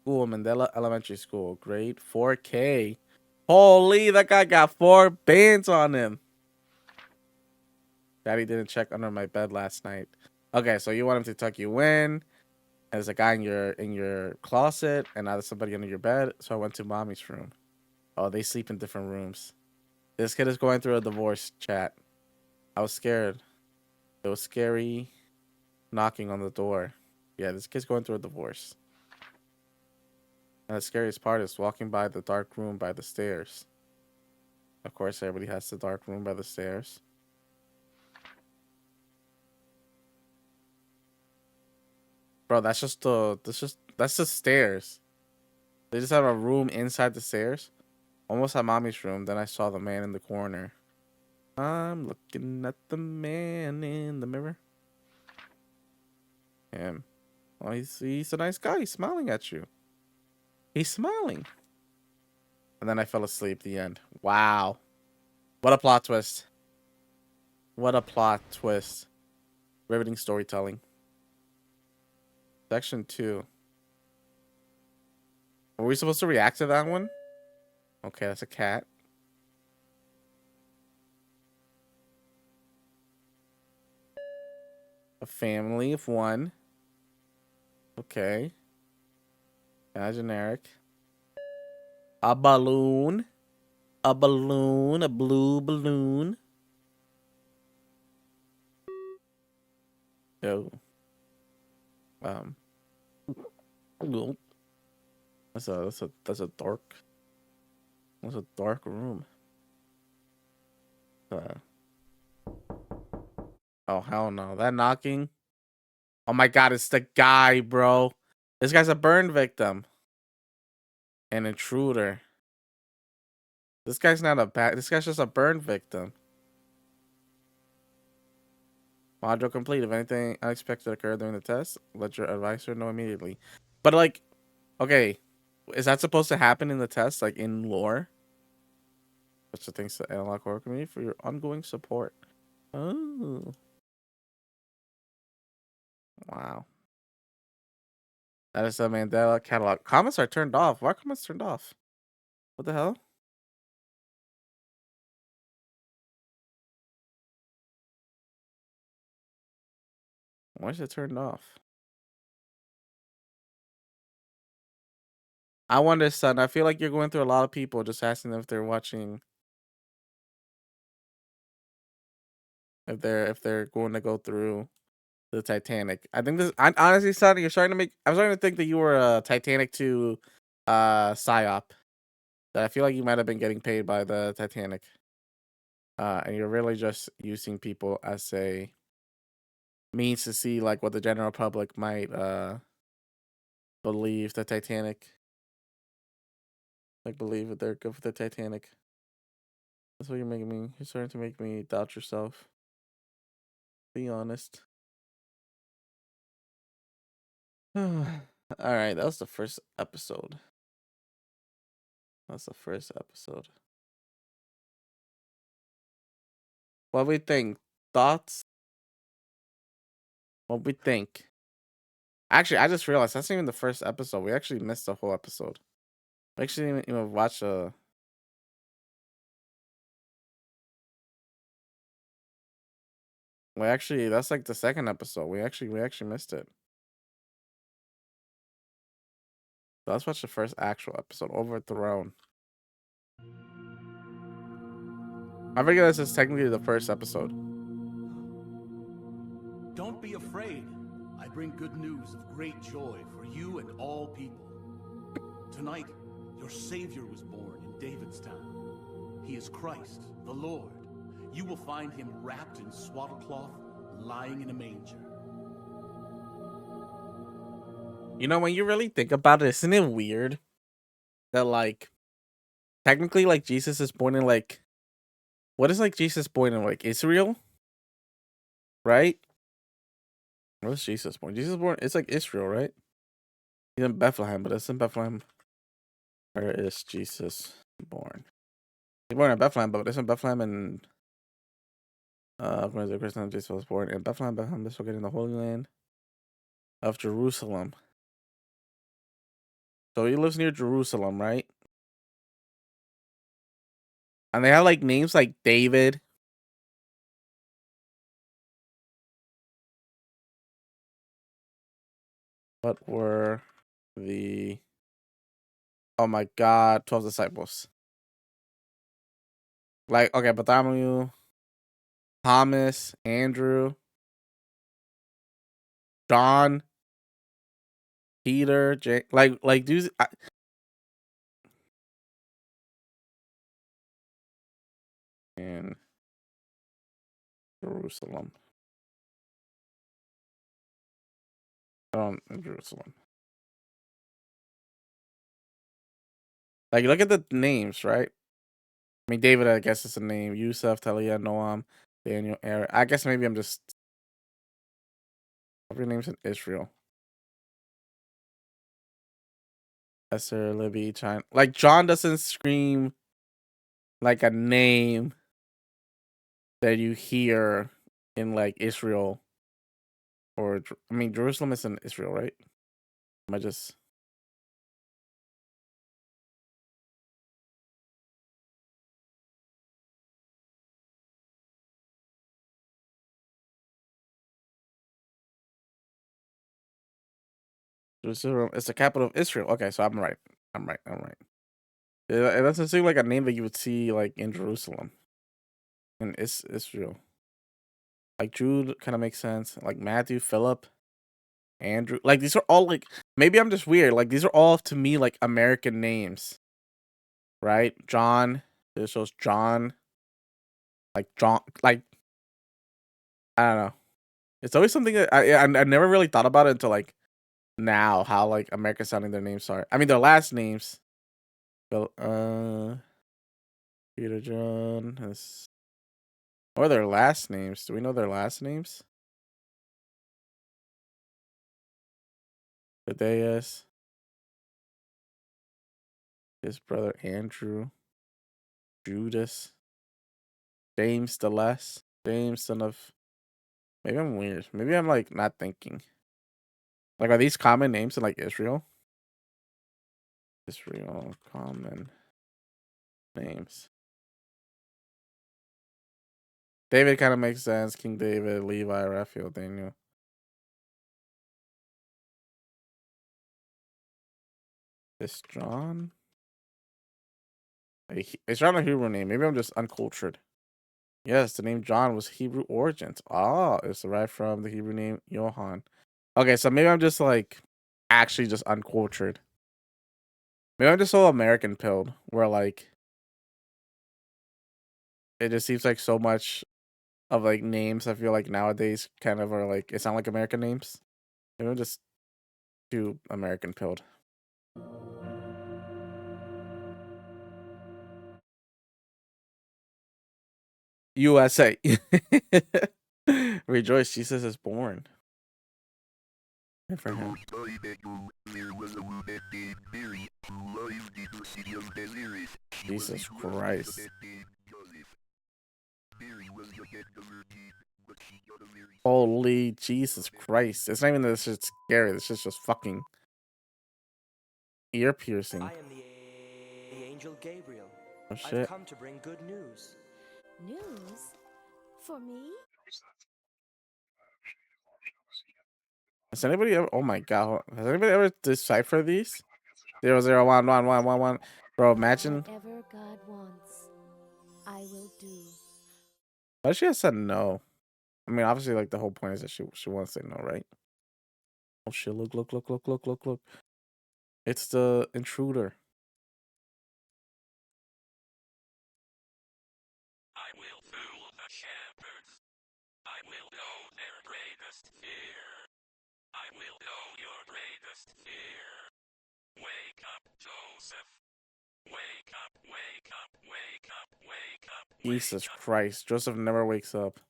School, Mandela Elementary School, grade 4K. Holy, that guy got 4 bands on him. Daddy didn't check under my bed last night. Okay, so you want him to tuck you in. There's a guy in your closet, and now there's somebody under your bed. So I went to mommy's room. Oh, they sleep in different rooms. This kid is going through a divorce, chat. I was scared. It was scary knocking on the door. Yeah, this kid's going through a divorce. And the scariest part is walking by the dark room by the stairs. Of course, everybody has the dark room by the stairs. Bro, that's just the stairs. They just have a room inside the stairs. Almost at mommy's room. Then I saw the man in the corner. I'm looking at the man in the mirror. Him. Oh, he's a nice guy. He's smiling at you. He's smiling. And then I fell asleep. The end. Wow. What a plot twist. What a plot twist. Riveting storytelling. Section 2. Were we supposed to react to that one? Okay, that's a cat. A family of 1. Okay. Kind of generic. A balloon. A balloon. A blue balloon. Yo. That's a dark room. Oh hell no. That knocking. Oh my god, it's the guy, bro. This guy's a burn victim. An intruder. This guy's not a bad, this guy's just a burn victim. Module complete. If anything unexpected occurred during the test, let your advisor know immediately. But like, okay, is that supposed to happen in the test, like in lore? Such a thanks to Analog Horror Community for your ongoing support. Oh, wow. That is the Mandela catalog. Comments are turned off. Why are comments turned off? What the hell? Why is it turned off? I wonder, son. I feel like you're going through a lot of people just asking them if they're watching, if they're going to go through the Titanic. I think this. I honestly, son, you're starting to make. I'm starting to think that you were a Titanic 2 psyop. That I feel like you might have been getting paid by the Titanic. And you're really just using people as a means to see like what the general public might believe the Titanic. Like believe that they're good for the Titanic. That's what you're making me. You're starting to make me doubt yourself. Be honest. All right, that was the first episode. That's the first episode. What we think? Thoughts? What we think? Actually, I just realized that's not even the first episode. We actually missed the whole episode. We actually didn't even watch a. Well, actually, that's like the second episode. We actually missed it. So let's watch the first actual episode, Overthrown. I forget this is technically the first episode. Don't be afraid. I bring good news of great joy for you and all people. Tonight, your Savior was born in David's town. He is Christ, the Lord. You will find him wrapped in swaddlecloth, lying in a manger. You know, when you really think about it, isn't it weird that like technically like Jesus is born in like what is like Jesus born in like Israel? Right? Where's Jesus born? Jesus born it's like Israel, right? He's in Bethlehem, but it's in Bethlehem. Where is Jesus born? He's born in Bethlehem, but it's in Bethlehem and when the Christian Jesus was born in Bethlehem, Bethlehem is located in the Holy Land of Jerusalem. So he lives near Jerusalem, right? And they have like names like David. What were the oh my god, 12 disciples? Like okay, Bartholomew, Thomas, Andrew, John, Peter, Jake, like dudes. In Jerusalem. In Jerusalem. Like look at the names, right? I mean David, I guess is a name. Yusuf, Talia, Noam, Daniel, Eric. I guess maybe I'm just every name's in Israel. Esther, Libby, China. Like John doesn't scream like a name that you hear in like Israel or I mean Jerusalem is in Israel, right? Am I just Jerusalem is the capital of Israel. Okay, so I'm right. I'm right. It doesn't seem like a name that you would see like in Jerusalem. In Israel. Like Jude kind of makes sense. Like Matthew, Philip, Andrew. Like these are all like maybe I'm just weird. Like these are all to me like American names. Right? John. This shows John. Like John like I don't know. It's always something that I never really thought about it until like now how like American sounding their names are. I mean their last names. Peter John has or their last names. Do we know their last names? Thaddeus. His brother Andrew. Judas. James the Less. James son of maybe I'm weird. Maybe I'm like not thinking. Like are these common names in like Israel? Israel common names. David kind of makes sense. King David, Levi, Raphael, Daniel. This John? It's not a Hebrew name. Maybe I'm just uncultured. Yes, the name John was Hebrew origins. Ah, it's derived from the Hebrew name Johann. Okay, so maybe I'm just like actually just uncultured. Maybe I'm just so American pilled where like it just seems like so much of like names I feel like nowadays kind of are like it sound like American names. Maybe I'm just too American pilled. USA. Rejoice, Jesus is born. Good for him. Jesus Christ. Holy Jesus Christ. It's not even that this shit's scary. This shit's just fucking ear piercing. I am the angel Gabriel. Oh I've shit. come to bring good news. News? For me? Has anybody ever oh my god. Has anybody ever deciphered these? 0011111. Bro, imagine. Whatever God wants, I will do. Why she has said no? I mean, obviously, like the whole point is that she wants to say no, right? Oh shit! Look! It's the intruder. I will fool the shepherds. I will know their greatest fear. I will know your greatest fear. Wake up, Joseph. Wake up, wake up, wake up, wake up. Jesus Christ. Joseph never wakes up.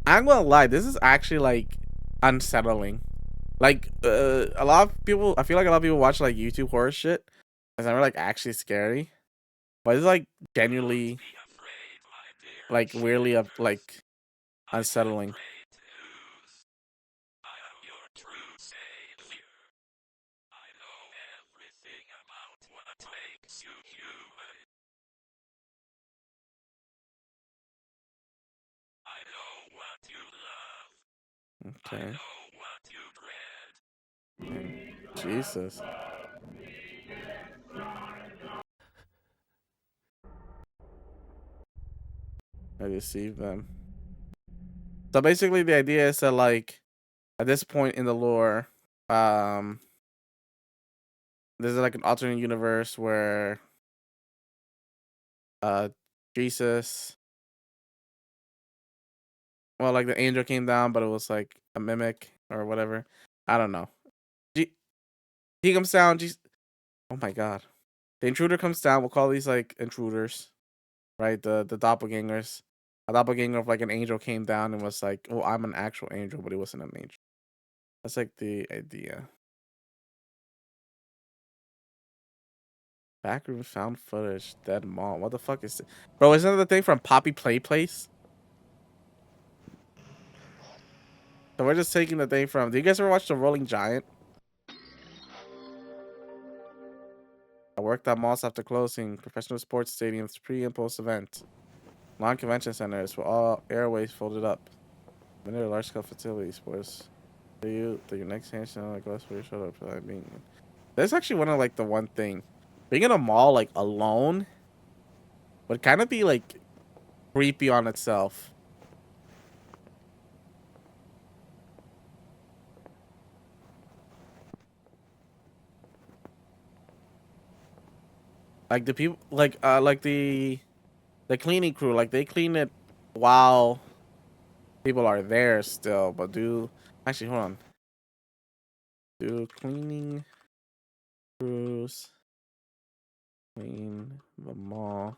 I'm gonna lie, this is actually like unsettling. Like a lot of people, I feel like a lot of people watch like YouTube horror shit. It's never like actually scary, but it's like genuinely like weirdly like unsettling. Okay. Jesus. I deceive them. So basically the idea is that like at this point in the lore, there's like an alternate universe where Jesus, well, like the angel came down, but it was like a mimic or whatever. I don't know. He comes down. Oh my god. The intruder comes down. We'll call these like intruders, right? The doppelgangers. A doppelganger of like an angel came down and was like, "Oh, I'm an actual angel," but he wasn't an angel. That's like the idea. Backroom found footage. Dead mall. What the fuck is it? Bro, isn't that the thing from Poppy Play Place? So we're just taking the thing from... Do you guys ever watch The Rolling Giant? I worked at malls after closing. Professional sports stadiums pre and post event. Non-convention centers with all airways folded up. Many large-scale facilities. Sports. The next handstand like glass for your shoulder for that being... That's actually one of like the one thing. Being in a mall like alone would kind of be like creepy on itself. Like the people like the cleaning crew, like they clean it while people are there still, but actually hold on. Do cleaning crews clean the mall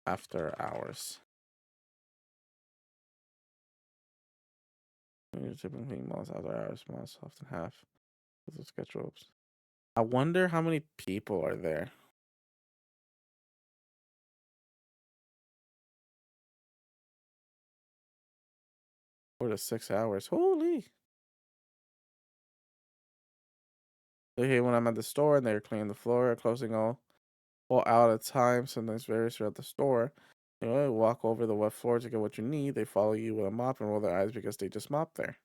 after hours? Typically clean malls after hours. Malls often have sketch ropes. I wonder how many people are there. 4 to 6 hours. Holy. Okay, when I'm at the store and they're cleaning the floor, closing all out at a time, sometimes various throughout the store. You know, walk over the wet floor to get what you need. They follow you with a mop and roll their eyes because they just mopped there.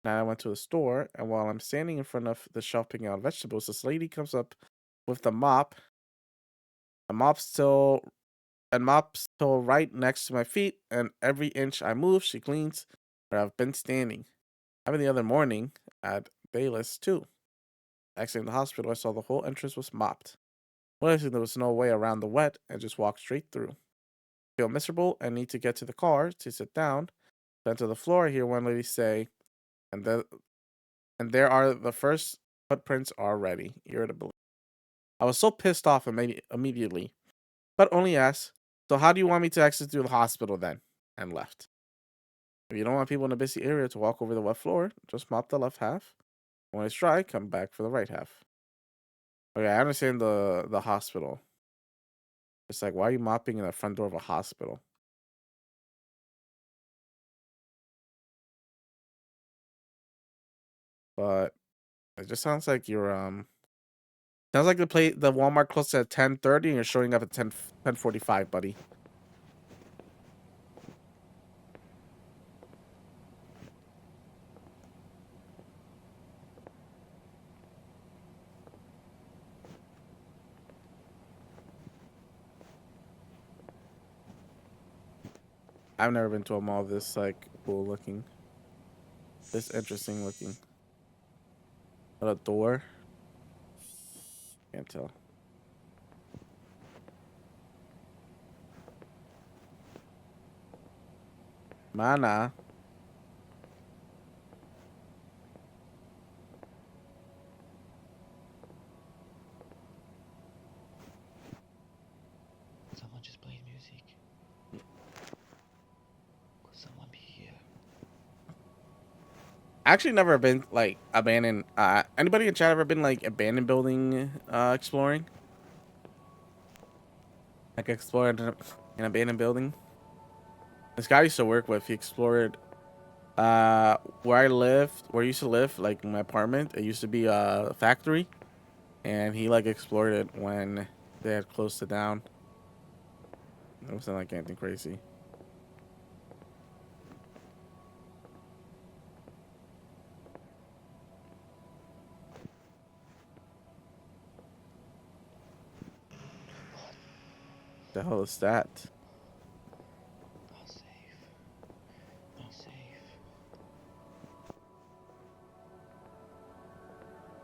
Now I went to the store, and while I'm standing in front of the shelf picking out vegetables, this lady comes up with the mop. A mop's still right next to my feet, and every inch I move, she cleans where I've been standing. Happened the other morning at Bayless too. Exiting the hospital, I saw the whole entrance was mopped. Noticing there was no way around the wet, and just walked straight through. Feel miserable and need to get to the car to sit down. Then to the floor, I hear one lady say, and there are the first footprints already. Irritable. I was so pissed off immediately, but only asked, so how do you want me to exit through the hospital then? And left. If you don't want people in a busy area to walk over the wet floor, just mop the left half. When it's dry, come back for the right half. Okay, I understand the hospital. It's like, why are you mopping in the front door of a hospital? But it just sounds like you're sounds like the Walmart closes at 10:30 and you're showing up at 10:45, buddy. I've never been to a mall this like cool looking. This interesting looking. What a door. Can't tell. Mana. Someone just played music. Could someone be here? Actually never been like abandoned. Anybody in chat ever been like abandoned building exploring? Like explored an abandoned building? This guy I used to work with, he explored where I used to live, like my apartment. It used to be a factory, and he like explored it when they had closed it down. It wasn't like anything crazy. The hell is that? Not safe. Not safe.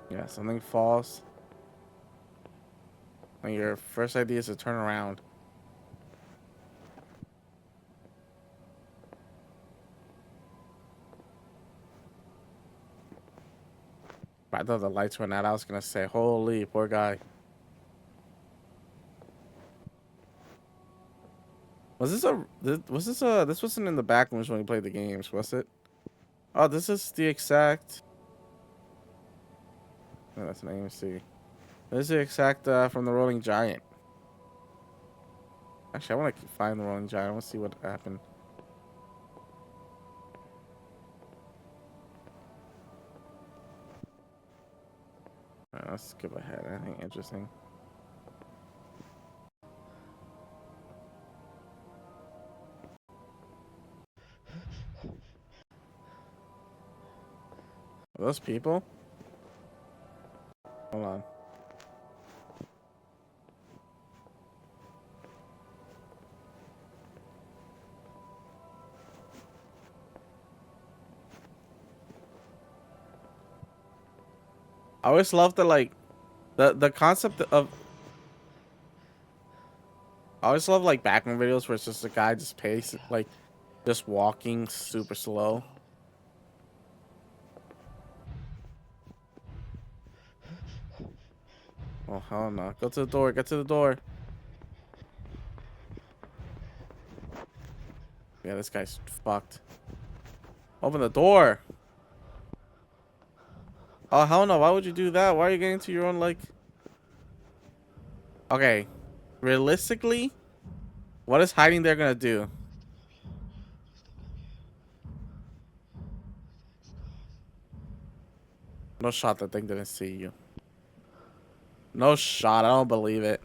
Yeah, something falls. And your first idea is to turn around. I thought the lights went out. I was gonna say, holy, poor guy. This wasn't in the back rooms when we played the games, was it? Oh, this is the exact. Oh, that's an AMC. This is the exact from the Rolling Giant. Actually, I want to find the Rolling Giant. I want to see what happened. Alright, let's skip ahead. Anything interesting? Are those people? Hold on. I always love the like the concept of. I always love like background videos where it's just a guy just just walking super slow. Oh hell no! Go to the door. Get to the door. Yeah, this guy's fucked. Open the door. Oh hell no! Why would you do that? Why are you getting to your own like? Okay, realistically, what is hiding there gonna do? No shot. That thing didn't see you. No shot. I don't believe it.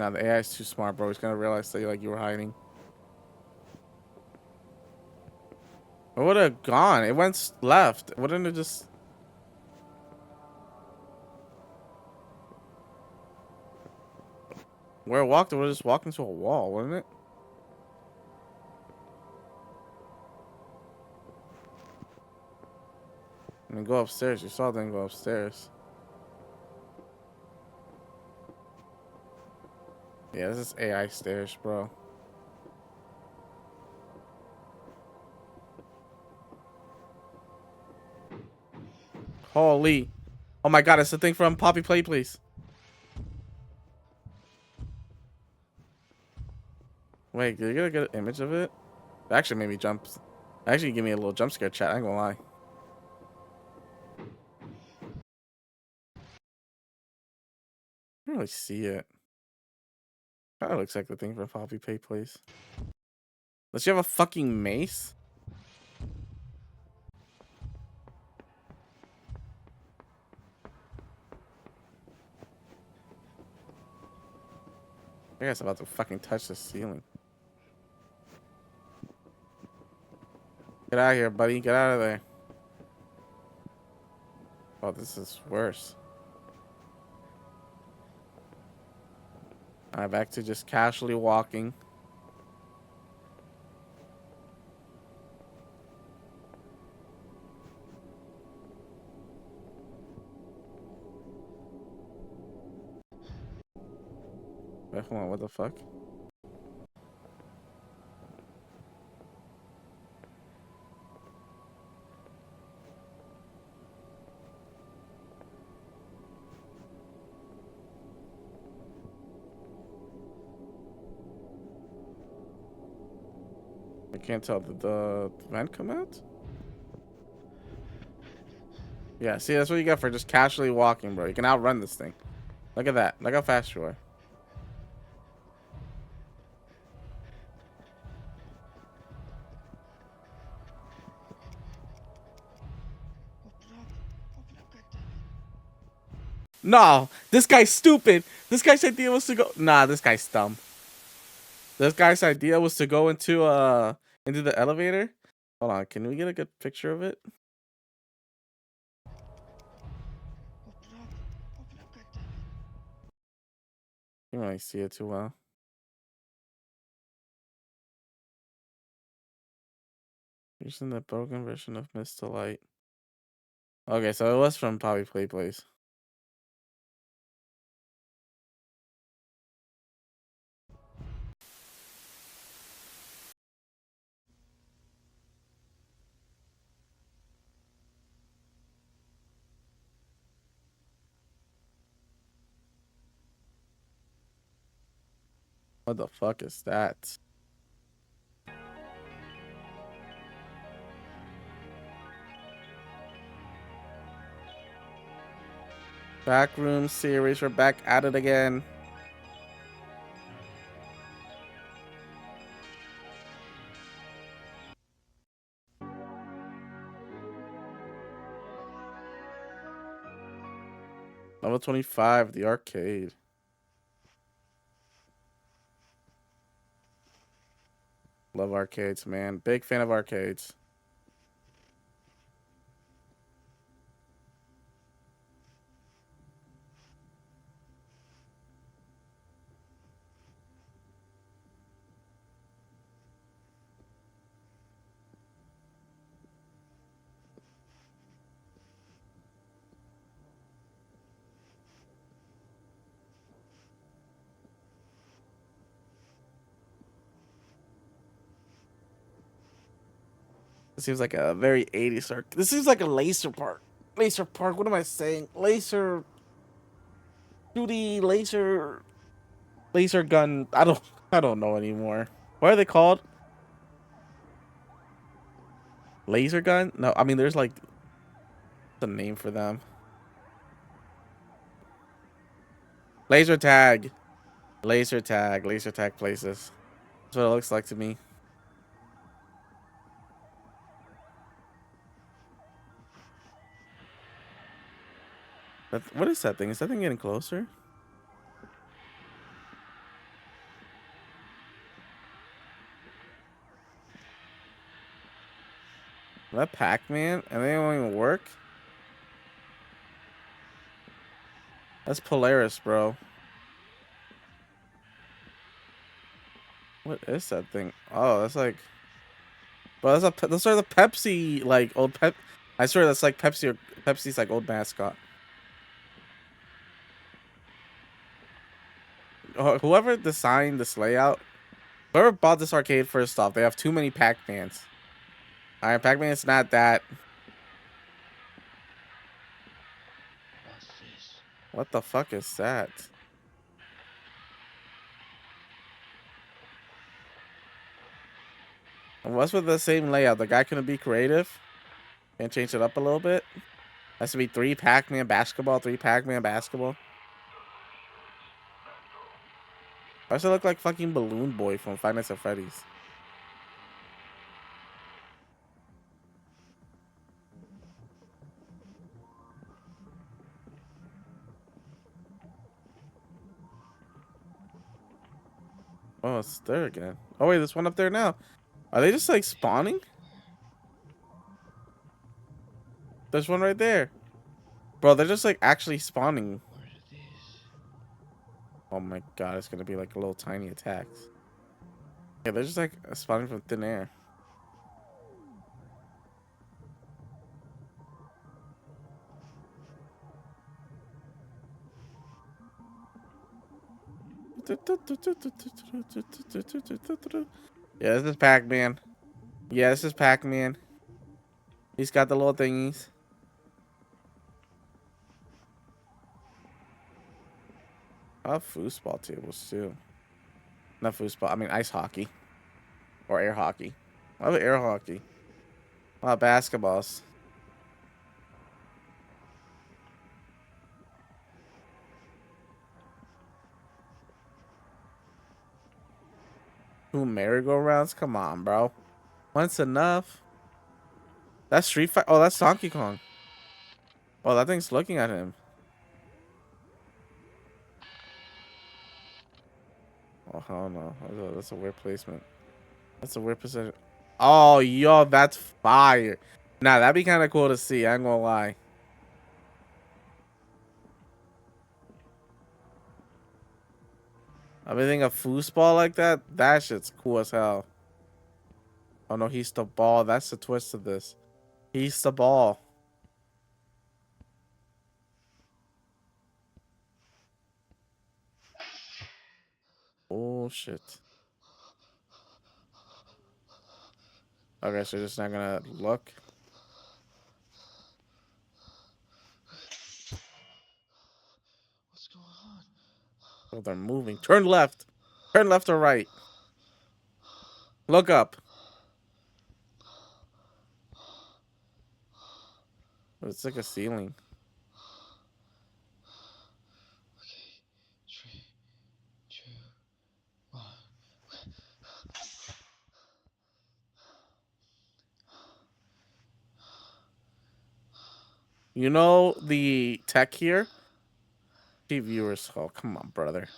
Nah, the AI is too smart, bro. He's gonna realize that you were hiding. It would have gone. It went left. Wouldn't it just? Where it walked, it would just walk into a wall, wouldn't it? I mean, go upstairs. You saw them go upstairs. Yeah, this is AI stairs, bro. Holy. Oh my god, it's the thing from Poppy Play, please. Wait, did you get a good image of it? It actually made me jump. Actually, give me a little jump scare, chat. I ain't gonna lie. I don't really see it. Kind of looks like the thing from Poppy Play, please. Does she have a fucking mace? I guess I'm about to fucking touch the ceiling. Get out of here, buddy. Get out of there. Oh, this is worse. Alright, back to just casually walking. Wait, hold on, what the fuck? I can't tell. Did the vent come out? Yeah, see, that's what you get for just casually walking, bro. You can outrun this thing. Look at that. Look how fast you are. No, this guy's stupid. This guy's idea was to go. Nah, this guy's dumb. This guy's idea was to go into the elevator. Hold on, can we get a good picture of it? You don't really see it too well. Using the broken version of Mr. Light. Okay, so it was from Poppy Play Place. What the fuck is that? Backroom series, we're back at it again. Level 25, the arcade. Love arcades, man. Big fan of arcades. This seems like a very 80s arcade. This seems like a laser park. Laser park, what am I saying? Laser... 2D laser gun. I don't know anymore. What are they called? Laser gun? No, I mean there's like the name for them. Laser tag. Laser tag places. That's what it looks like to me. What is that thing? Is that thing getting closer? That Pac-Man? And they don't even work? That's Polaris, bro. What is that thing? Oh, that's like... Bro, those are the Pepsi, like, old Pep... I swear that's like Pepsi or Pepsi's, like, old mascot. Whoever designed this layout, whoever bought this arcade first off, they have too many Pac-Mans. Alright, Pac-Man's not that. What the fuck is that? And what's with the same layout? The guy couldn't be creative? Can't change it up a little bit? Has to be 3 Pac-Man basketball, 3 Pac-Man basketball. Why does it look like fucking Balloon Boy from Five Nights at Freddy's? Oh, it's there again. Oh wait, there's one up there now. Are they just like spawning? There's one right there. Bro, they're just like actually spawning. Oh my god, it's gonna be like little tiny attacks. Yeah, they're just like spawning from thin air. Yeah, this is Pac-Man. Yeah, this is Pac-Man. He's got the little thingies. I have foosball tables too. Not foosball, I mean ice hockey. Or air hockey. I have air hockey. I have basketballs. Two merry-go-rounds? Come on, bro. Once enough. That's Street Fighter. Oh, that's Donkey Kong. Oh, that thing's looking at him. Oh, hell no. That's a weird placement. That's a weird position. Oh, yo, that's fire. Nah, that'd be kind of cool to see. I ain't gonna lie. Everything a foosball like that? That shit's cool as hell. Oh no, he's the ball. That's the twist of this. He's the ball. Oh shit. Okay, so just not gonna look. What's going on? Oh, they're moving. Turn left. Turn left or right. Look up. It's like a ceiling. Okay, 3, 2, 1. You know the tech here? Viewers. Oh, come on, brother.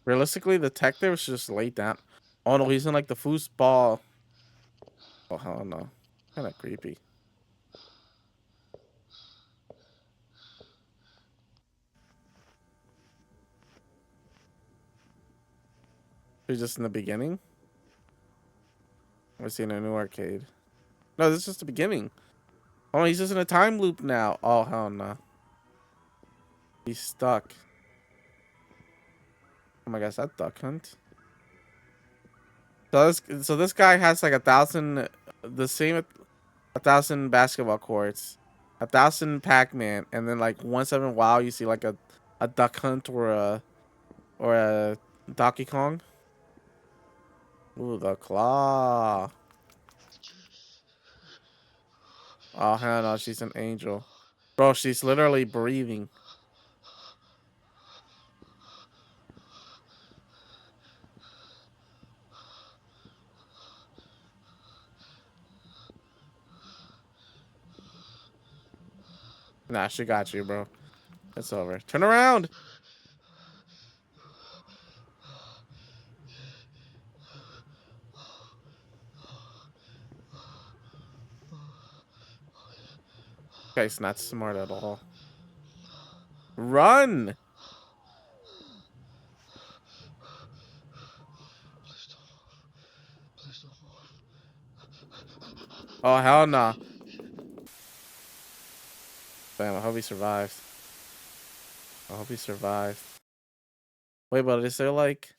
Realistically, the tech there was just laid down. Oh no, he's in like the foosball. Oh hell no. Kinda creepy. He's just in the beginning? We're seeing a new arcade. No, this is just the beginning. Oh, he's just in a time loop now. Oh hell no. He's stuck. Oh my gosh, that Duck Hunt. So this guy has like 1,000, the same 1,000 basketball courts, 1,000 Pac-Man, and then like once every while you see like a Duck Hunt or a Donkey Kong. Ooh, the claw. Oh, hell no, she's an angel. Bro, she's literally breathing. Nah, she got you, bro. It's over. Turn around. Guy's not smart at all. Run. Oh, hell no. Damn, I hope he survives. I hope he survives. Wait, but is there like...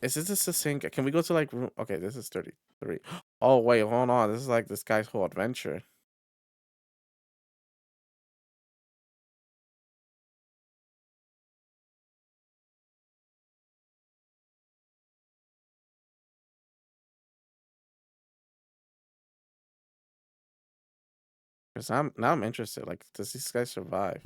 Is this the same... Can we go to like room... Okay, this is 33. Oh, wait, hold on. This is like this guy's whole adventure. Cause I'm interested. Like, does this guy survive?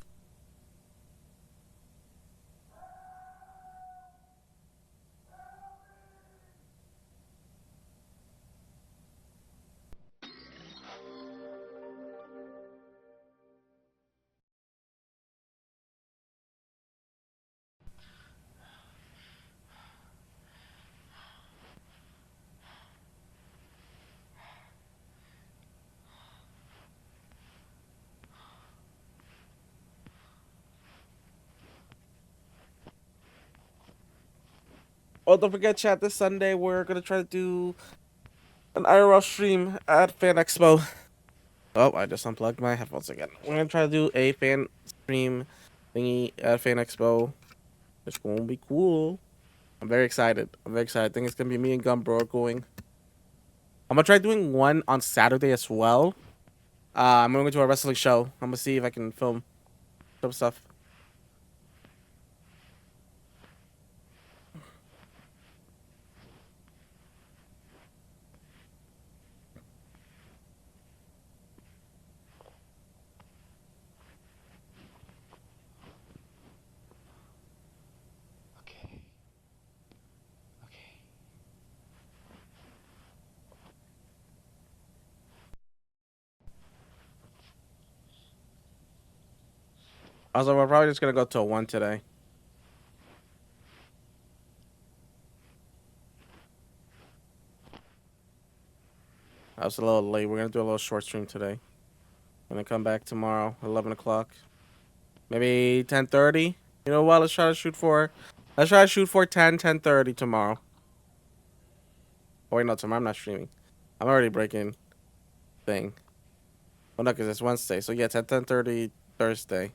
Oh, don't forget, chat. This Sunday we're gonna try to do an IRL stream at Fan Expo. Oh, I just unplugged my headphones again. We're gonna try to do a fan stream thingy at Fan Expo. It's gonna be cool. I'm very excited. I think it's gonna be me and Gumbro going. I'm gonna try doing one on Saturday as well. I'm going to do a wrestling show. I'm gonna see if I can film some stuff. Also, we're probably just gonna go to a 1 today. I was a little late. We're gonna do a little short stream today. I'm gonna come back tomorrow, 11 o'clock. Maybe 10:30. You know what? Let's try to shoot for 10:30 tomorrow. Oh, wait, no, tomorrow I'm not streaming. I'm already breaking thing. Oh, no, because it's Wednesday. So, yeah, 10:30 Thursday.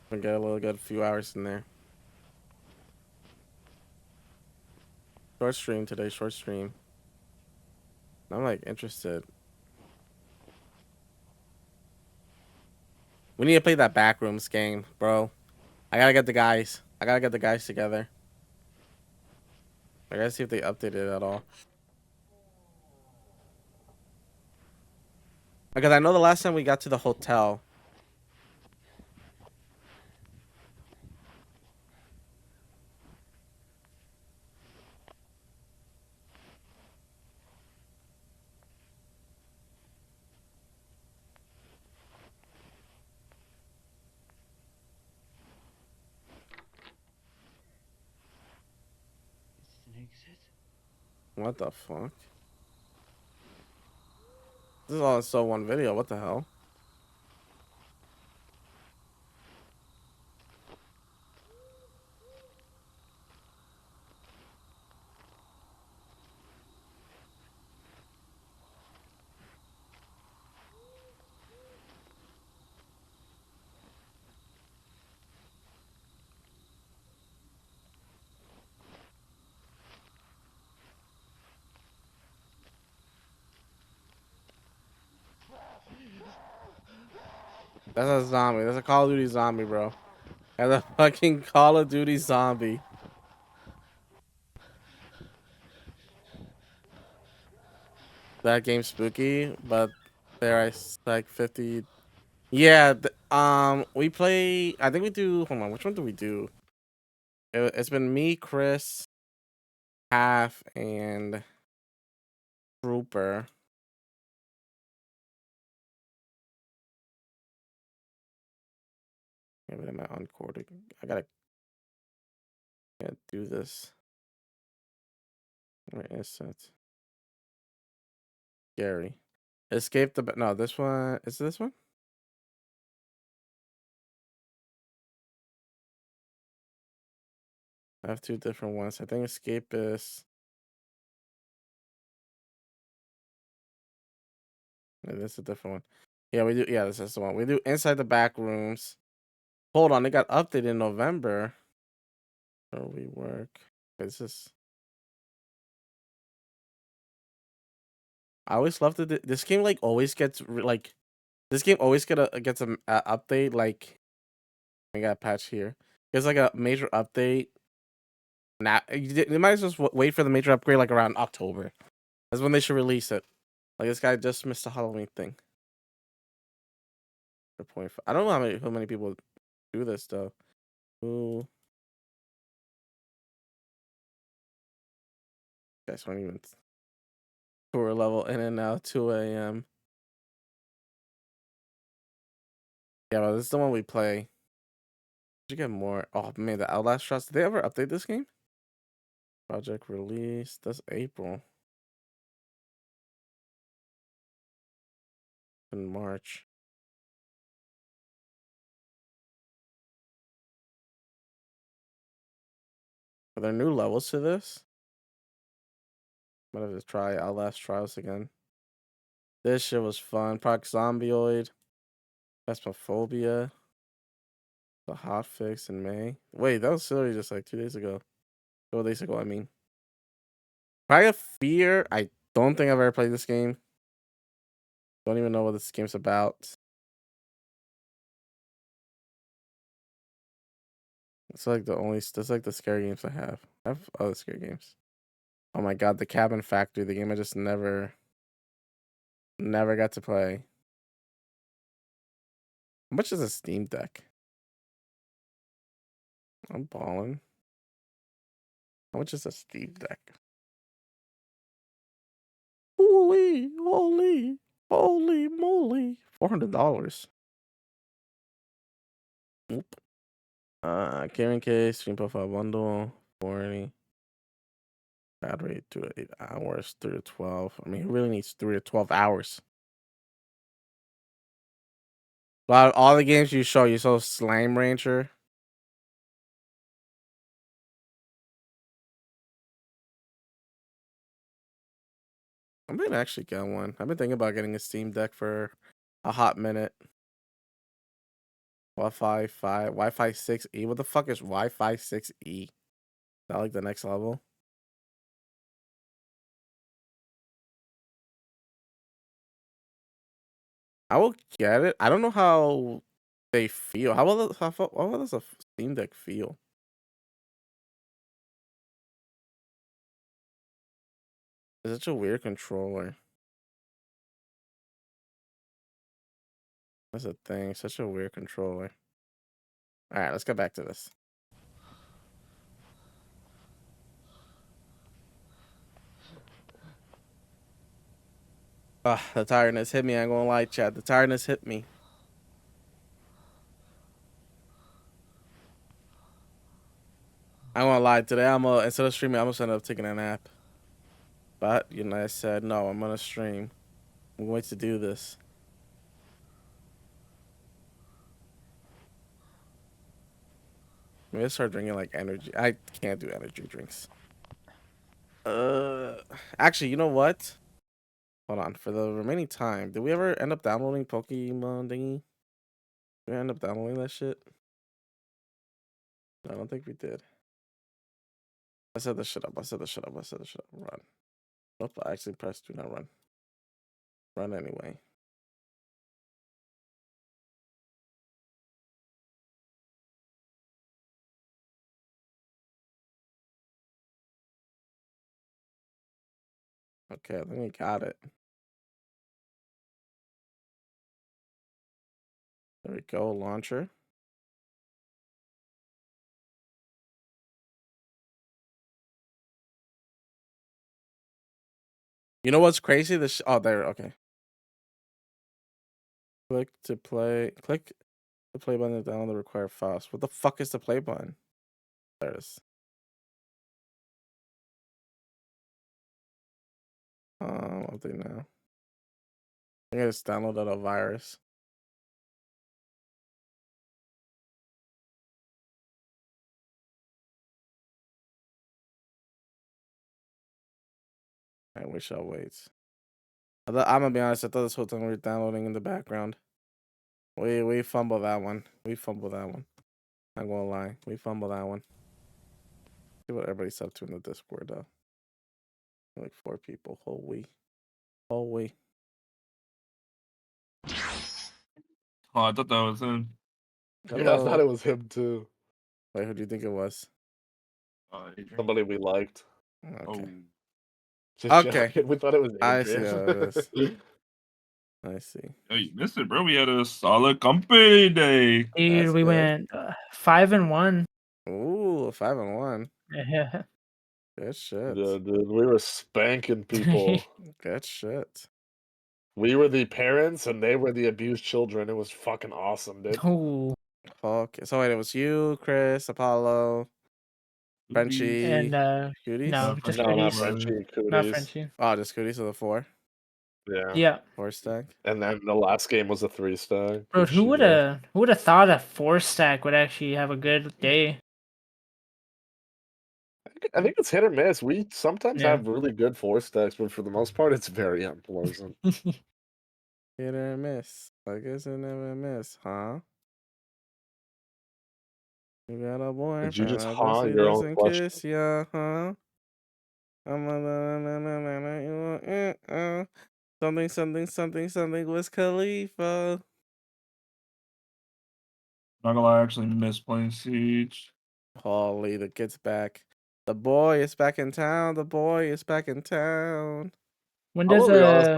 We get a little good few hours in there. Short stream today, short stream. I'm like interested. We need to play that Backrooms game, bro. I gotta get the guys. Together. I gotta see if they updated it at all. Because I know the last time we got to the hotel. What the fuck? This is all in so one video. What the hell? That's a zombie. That's a Call of Duty zombie, bro. That's a fucking Call of Duty zombie. that game's spooky, but there I like 50. Yeah, we play. I think we do. Hold on, which one do we do? It's been me, Chris, Half, and Trooper. Maybe am I uncording? I gotta do this. Where is it? Gary. Escape the. No, this one. Is this one? I have two different ones. I think Escape is. Yeah, this is a different one. Yeah, we do. Yeah, this is the one. We do Inside the Back Rooms. Hold on, it got updated in November. Where we work. This is. I always loved it. This game like always gets like. This game always gets a update. Like, we got a patch here. It's like a major update. Now you might as well wait for the major upgrade like around October. That's when they should release it. Like this guy just missed the Halloween thing. For 0.5. I don't know how many people do this though. Ooh. Guys don't even tour level in and out 2 a.m. Yeah, well, this is the one we play. Did you get more? Oh man, the Outlast Trust. Did they ever update this game? Project release. That's April. In March. Are there new levels to this? Might have to try Outlast Trials again. This shit was fun. Project Zombioid. Phasmophobia. The hot fix in May. Wait, that was literally just like 2 days ago. 2 days ago, I mean. Cry of Fear. I don't think I've ever played this game. Don't even know what this game's about. It's like that's like the scary games I have. I have other scary games. Oh my god, the Cabin Factory, the game I just never got to play. How much is a Steam Deck? I'm balling. How much is a Steam Deck? Holy moly. $400. Nope. Carrying case, stream profile bundle, 40. Battery 2 to 8 hours, 3 to 12. I mean, who really needs 3 to 12 hours? But all the games you show Slime Rancher. I might actually get one. I've been thinking about getting a Steam Deck for a hot minute. Wi-Fi 6E. What the fuck is Wi-Fi 6E? Is that like the next level? I will get it. I don't know how they feel. How well does a Steam Deck feel? It's such a weird controller. That's a thing. Such a weird controller. All right, let's get back to this. The tiredness hit me. I ain't gonna lie, chat. The tiredness hit me. I won't lie. Today instead of streaming, I'm gonna end up taking a nap. But I said no. I'm gonna stream. I'm going to do this. Maybe I start drinking like energy. I can't do energy drinks. Actually, you know what? Hold on. For the remaining time, did we ever end up downloading Pokemon Dingy? Did we end up downloading that shit? No, I don't think we did. I said the shit up. Run. Nope, I actually pressed do not run. Run anyway. Okay, I think we got it. There we go, launcher. You know what's crazy? Oh, there. Okay. Click to play. Click the play button to download the required files. What the fuck is the play button? There it is. I'll do now. I think I just downloaded a virus. I wish I'll wait. I'm gonna be honest. I thought this whole time we were downloading in the background. We fumbled that one. We fumbled that one. I'm gonna lie. We fumbled that one. See what everybody's up to in the Discord though. Like 4 people. Holy. Holy. Oh, I thought that was him. Yeah, I Hello. thought it was him too. Wait, who do you think it was? Somebody we liked. Okay. Just Okay. joking. We thought it was I see Adrian. how it is. I see. Oh, you missed it, bro. We had a solid company day. Dude, That's we good. went 5-1. Ooh, 5-1. Yeah. Good shit. Yeah, dude, we were spanking people. Good shit. We were the parents and they were the abused children. It was fucking awesome, dude. Oh. Okay. So wait, it was you, Chris, Apollo, Frenchie, And Cooties? no, just No, not Cooties. Frenchie. Not Cooties. Frenchie. Oh, just Cooties of the 4? Yeah. Yeah. 4 stack? And then the last game was a 3-stack. Bro, who would have thought a 4-stack would actually have a good day? I think it's hit or miss. We sometimes Yeah. have really good 4-stacks, but for the most part, it's very unpleasant. Hit or miss. I guess I never miss, huh? You got a boyfriend. Did you just I huh guess he your own doesn't question? kiss ya, huh? Something Wiz Khalifa. Not gonna lie, I actually miss playing Siege. Holy, the kid's back. The boy is back in town. The boy is back in town. When I'm does gonna be honest,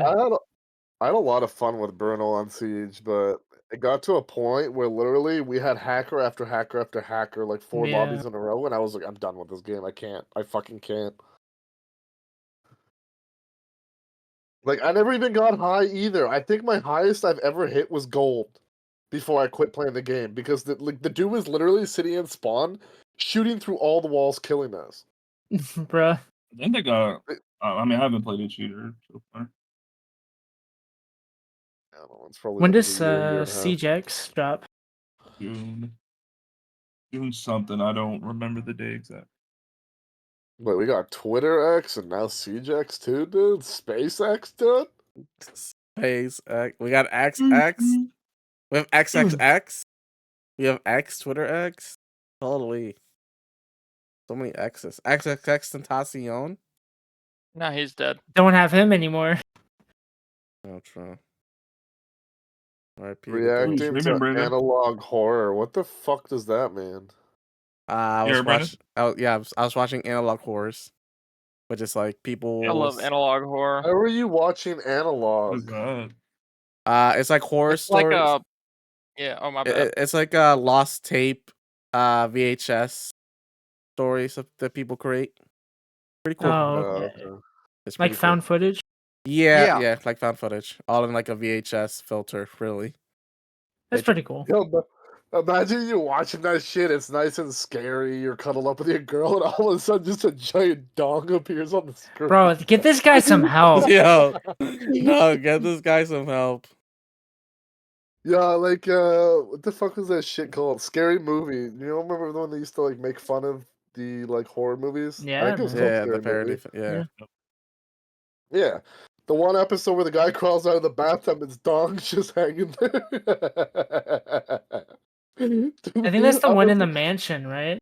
I had a lot of fun with Bruno on Siege, but it got to a point where literally we had hacker after hacker after hacker, like 4 Yeah. lobbies in a row, and I was like, I'm done with this game. I can't. I fucking can't. Like, I never even got high either. I think my highest I've ever hit was gold before I quit playing the game because the dude was literally sitting in spawn, shooting through all the walls, killing us. Bruh. Then they got. I mean, I haven't played a cheater so far. I don't know, it's probably When been does a year and a half. Siege X drop? June something. I don't remember the day exact. Wait, we got Twitter X and now Siege X too, dude? SpaceX, dude? Space X. We got XX. We have XXX. We have X, Twitter X. Totally. So many X's. XXX Tentacion. Nah, he's dead. Don't have him anymore. Oh, true. RIP. Reacting to analog horror. What the fuck does that mean? I was watching. I was watching Analog Horrors, which is like people. I love analog horror. How are you watching analog? It's like horror It's like stories. yeah. Oh my bad. It's like a lost tape, VHS stories that people create. Pretty cool. Oh, okay. It's Like pretty found cool. footage? Yeah, like found footage, all in like a VHS filter. Really, That's pretty cool. Yo, but imagine you watching that shit. It's nice and scary. You're cuddled up with your girl, and all of a sudden, just a giant dong appears on the screen. Bro, get this guy some help. Yo, no, get this guy some help. Yeah, like what the fuck was that shit called? Scary Movie. You don't remember the one that used to like make fun of the like horror movies? Yeah, I think it was called Yeah, Scary the parody. Movie. Yeah. Yeah. The one episode where the guy crawls out of the bathtub, his dong's just hanging there. I think that's the one in the mansion, right?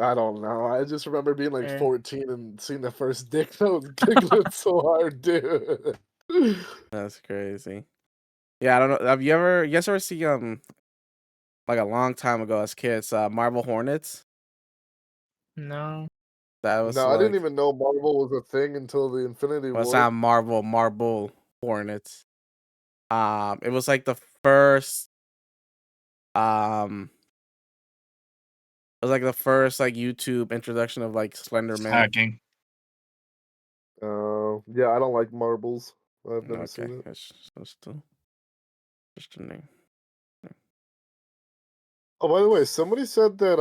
I don't know. I just remember being like Sure. 14 and seeing the first dick that was giggling so hard, dude. That's crazy. Yeah, I don't know. You guys ever see like a long time ago as kids, Marble Hornets? No. That was No, like, I didn't even know Marvel was a thing until the Infinity well, it's War. not Marble Hornets. It was like the first It was like the first like YouTube introduction of like Slender Man. Hacking. Yeah, I don't like marbles. I've never Okay, seen it. that's still just a name. Oh, by the way, somebody said that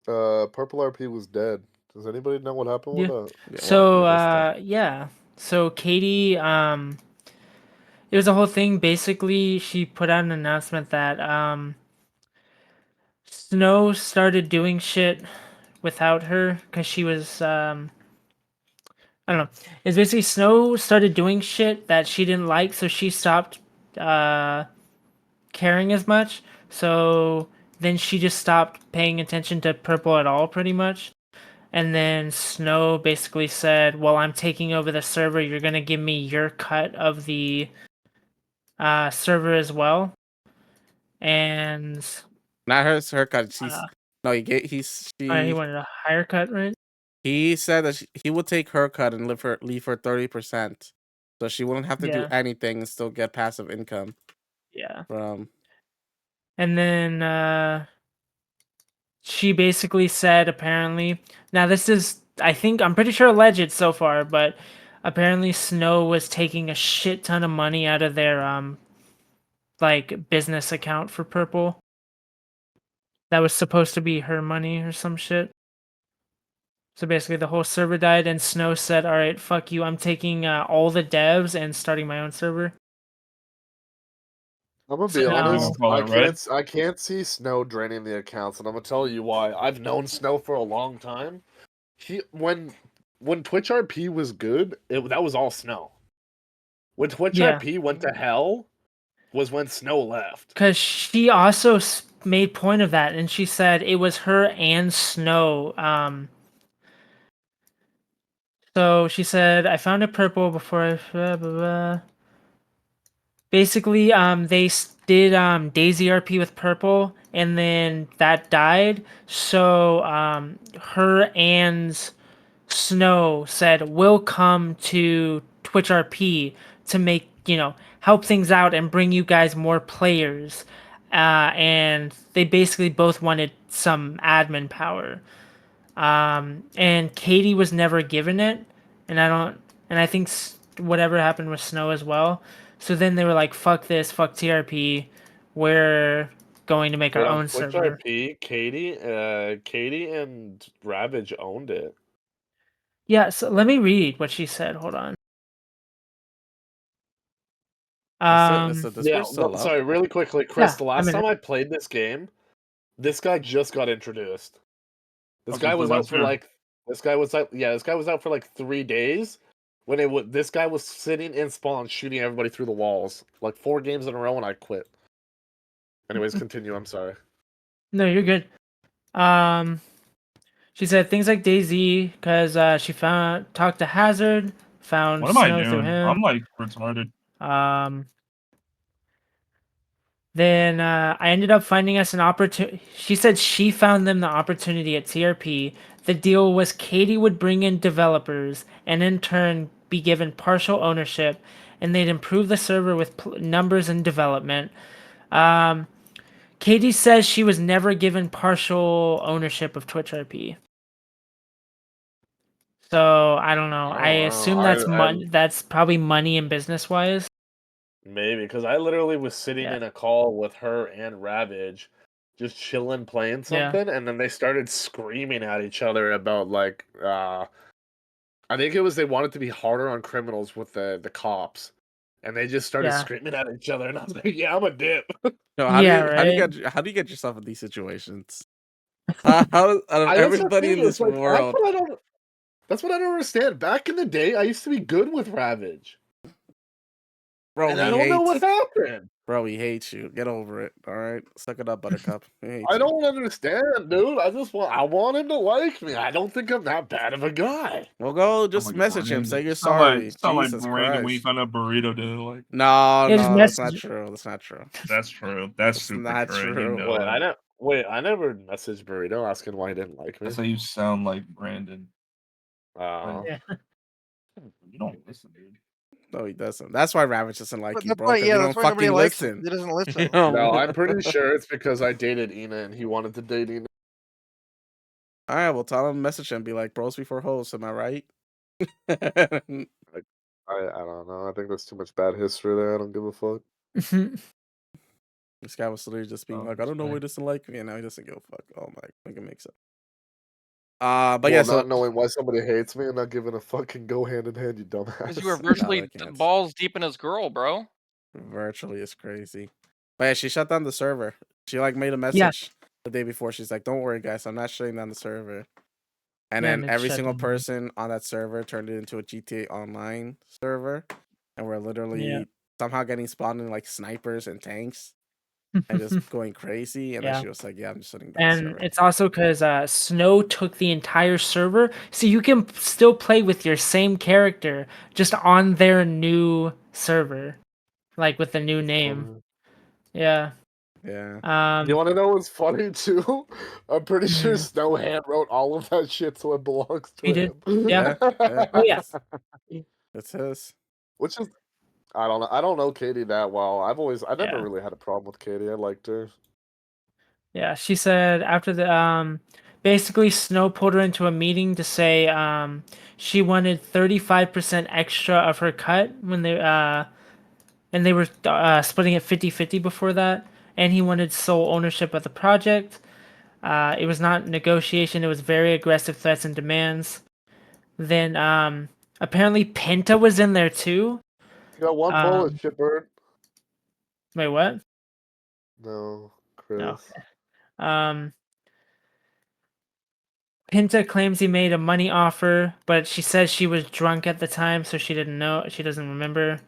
Purple RP was dead. Does anybody know what happened with that? So Katie, it was a whole thing. Basically, she put out an announcement that Snow started doing shit without her because she was I don't know. It's basically Snow started doing shit that she didn't like, so she stopped caring as much. So then she just stopped paying attention to Purple at all, pretty much. And then Snow basically said, "Well, I'm taking over the server. You're gonna give me your cut of the server as well." And Not her cut. She's no. He wanted a higher cut, right? He said that he would take her cut and leave her 30%, so she wouldn't have to do Yeah. anything and still get passive income. Yeah. From. And then she basically said, apparently, now this is, I'm pretty sure alleged so far, but apparently Snow was taking a shit ton of money out of their like business account for Purple. That was supposed to be her money or some shit. So basically the whole server died and Snow said, "All right, fuck you. I'm taking all the devs and starting my own server." I'm gonna be honest. I can't see Snow draining the accounts, and I'm gonna tell you why. I've known Snow for a long time. When Twitch RP was good, that was all Snow. When Twitch RP went to hell, was when Snow left. Because she also made point of that, and she said it was her and Snow. So she said, "I found a Purple before I." Blah, blah, blah. Basically, they did Daisy RP with Purple, and then that died. So her and Snow said, "We'll come to Twitch RP to make, help things out and bring you guys more players." And they basically both wanted some admin power. And Katie was never given it, and I think whatever happened with Snow as well. So then they were like, "Fuck this, fuck TRP. We're going to make our own Twitch server." RP, Katie and Ravage owned it. Yeah, so let me read what she said. Hold on. Sorry, really quickly, Chris. The last time I played this game, this guy just got introduced. This guy was out for like 3 days. This guy was sitting in spawn shooting everybody through the walls like 4 games in a row, and I quit. Anyways, continue. I'm sorry. No, you're good. She said things like DayZ because she talked to Hazard, found What am I Snow through doing? him. I'm like retarded. Then I ended up finding us an opportunity. She said she found them the opportunity at TRP. The deal was Katie would bring in developers and in turn be given partial ownership, and they'd improve the server with numbers and development. Katie says she was never given partial ownership of Twitch RP. So I don't know. I assume that's probably money and business wise. Maybe, because I literally was sitting in a call with her and Ravage, just chilling, playing something, and then they started screaming at each other about, like, I think it was they wanted to be harder on criminals with the cops, and they just started screaming at each other, and I was like, yeah, I'm a dip. No, how do you get yourself in these situations? How out of everybody in this world? That's what I don't understand. Back in the day, I used to be good with Ravage. Bro, and I don't know what happened. Bro, he hates you. Get over it. All right, suck it up, Buttercup. I don't understand, dude. I want him to like me. I don't think I'm that bad of a guy. Well, go just message him. Say you're sorry. Sound like Brandon when you found out Burrito didn't like. No, that's not true. That's not true. That's true. That's super not true. I never messaged Burrito asking why he didn't like me. That's how you sound like Brandon. You don't listen, dude. No, he doesn't. That's why Ravage doesn't like But you, that's bro. why, Because yeah, you that's don't why nobody fucking likes him. listen. He doesn't listen. No, I'm pretty sure it's because I dated Ina and he wanted to date Ina. All right, well, tell him, message him, be like, bros before hoes. Am I right? Like, I don't know. I think there's too much bad history there. I don't give a fuck. This guy was literally just being like, I don't know why he doesn't like me, and now he doesn't give a fuck. Oh my, make it make sense. But Well, yeah, so not knowing why somebody hates me and not giving a fucking go hand in hand, you dumbass. Because you were No, virtually they can't. balls deep in his girl, bro. Virtually is crazy. But yeah, she shut down the server. She like made a Yeah. message the day before. She's like, "Don't worry, guys, I'm not shutting down the server." And Yeah, then and it every shut single down. person on that server turned it into a GTA Online server, and we're literally somehow getting spawned in like snipers and tanks, and just going crazy. And then Yeah. she was like, "Yeah, I'm just shutting down the And server." it's also because Snow took the entire server, so you can still play with your same character just on their new server, like with the new name. Yeah. Yeah. You want to know what's funny too? I'm pretty sure Snow hand wrote all of that shit, so it belongs to He did. him. Yeah. Oh yeah. That's his. Which is, I don't know. I don't know Katie that well. I never Yeah. really had a problem with Katie. I liked her. Yeah, she said after the basically Snow pulled her into a meeting to say she wanted 35% extra of her cut when they and they were splitting it 50-50 before that, and he wanted sole ownership of the project. It was not negotiation, it was very aggressive threats and demands. Then apparently Penta was in there too. You got one Polish shitbird. Wait, what? No, Chris. Okay. Pinta claims he made a money offer, but she says she was drunk at the time, so she didn't know. She doesn't remember.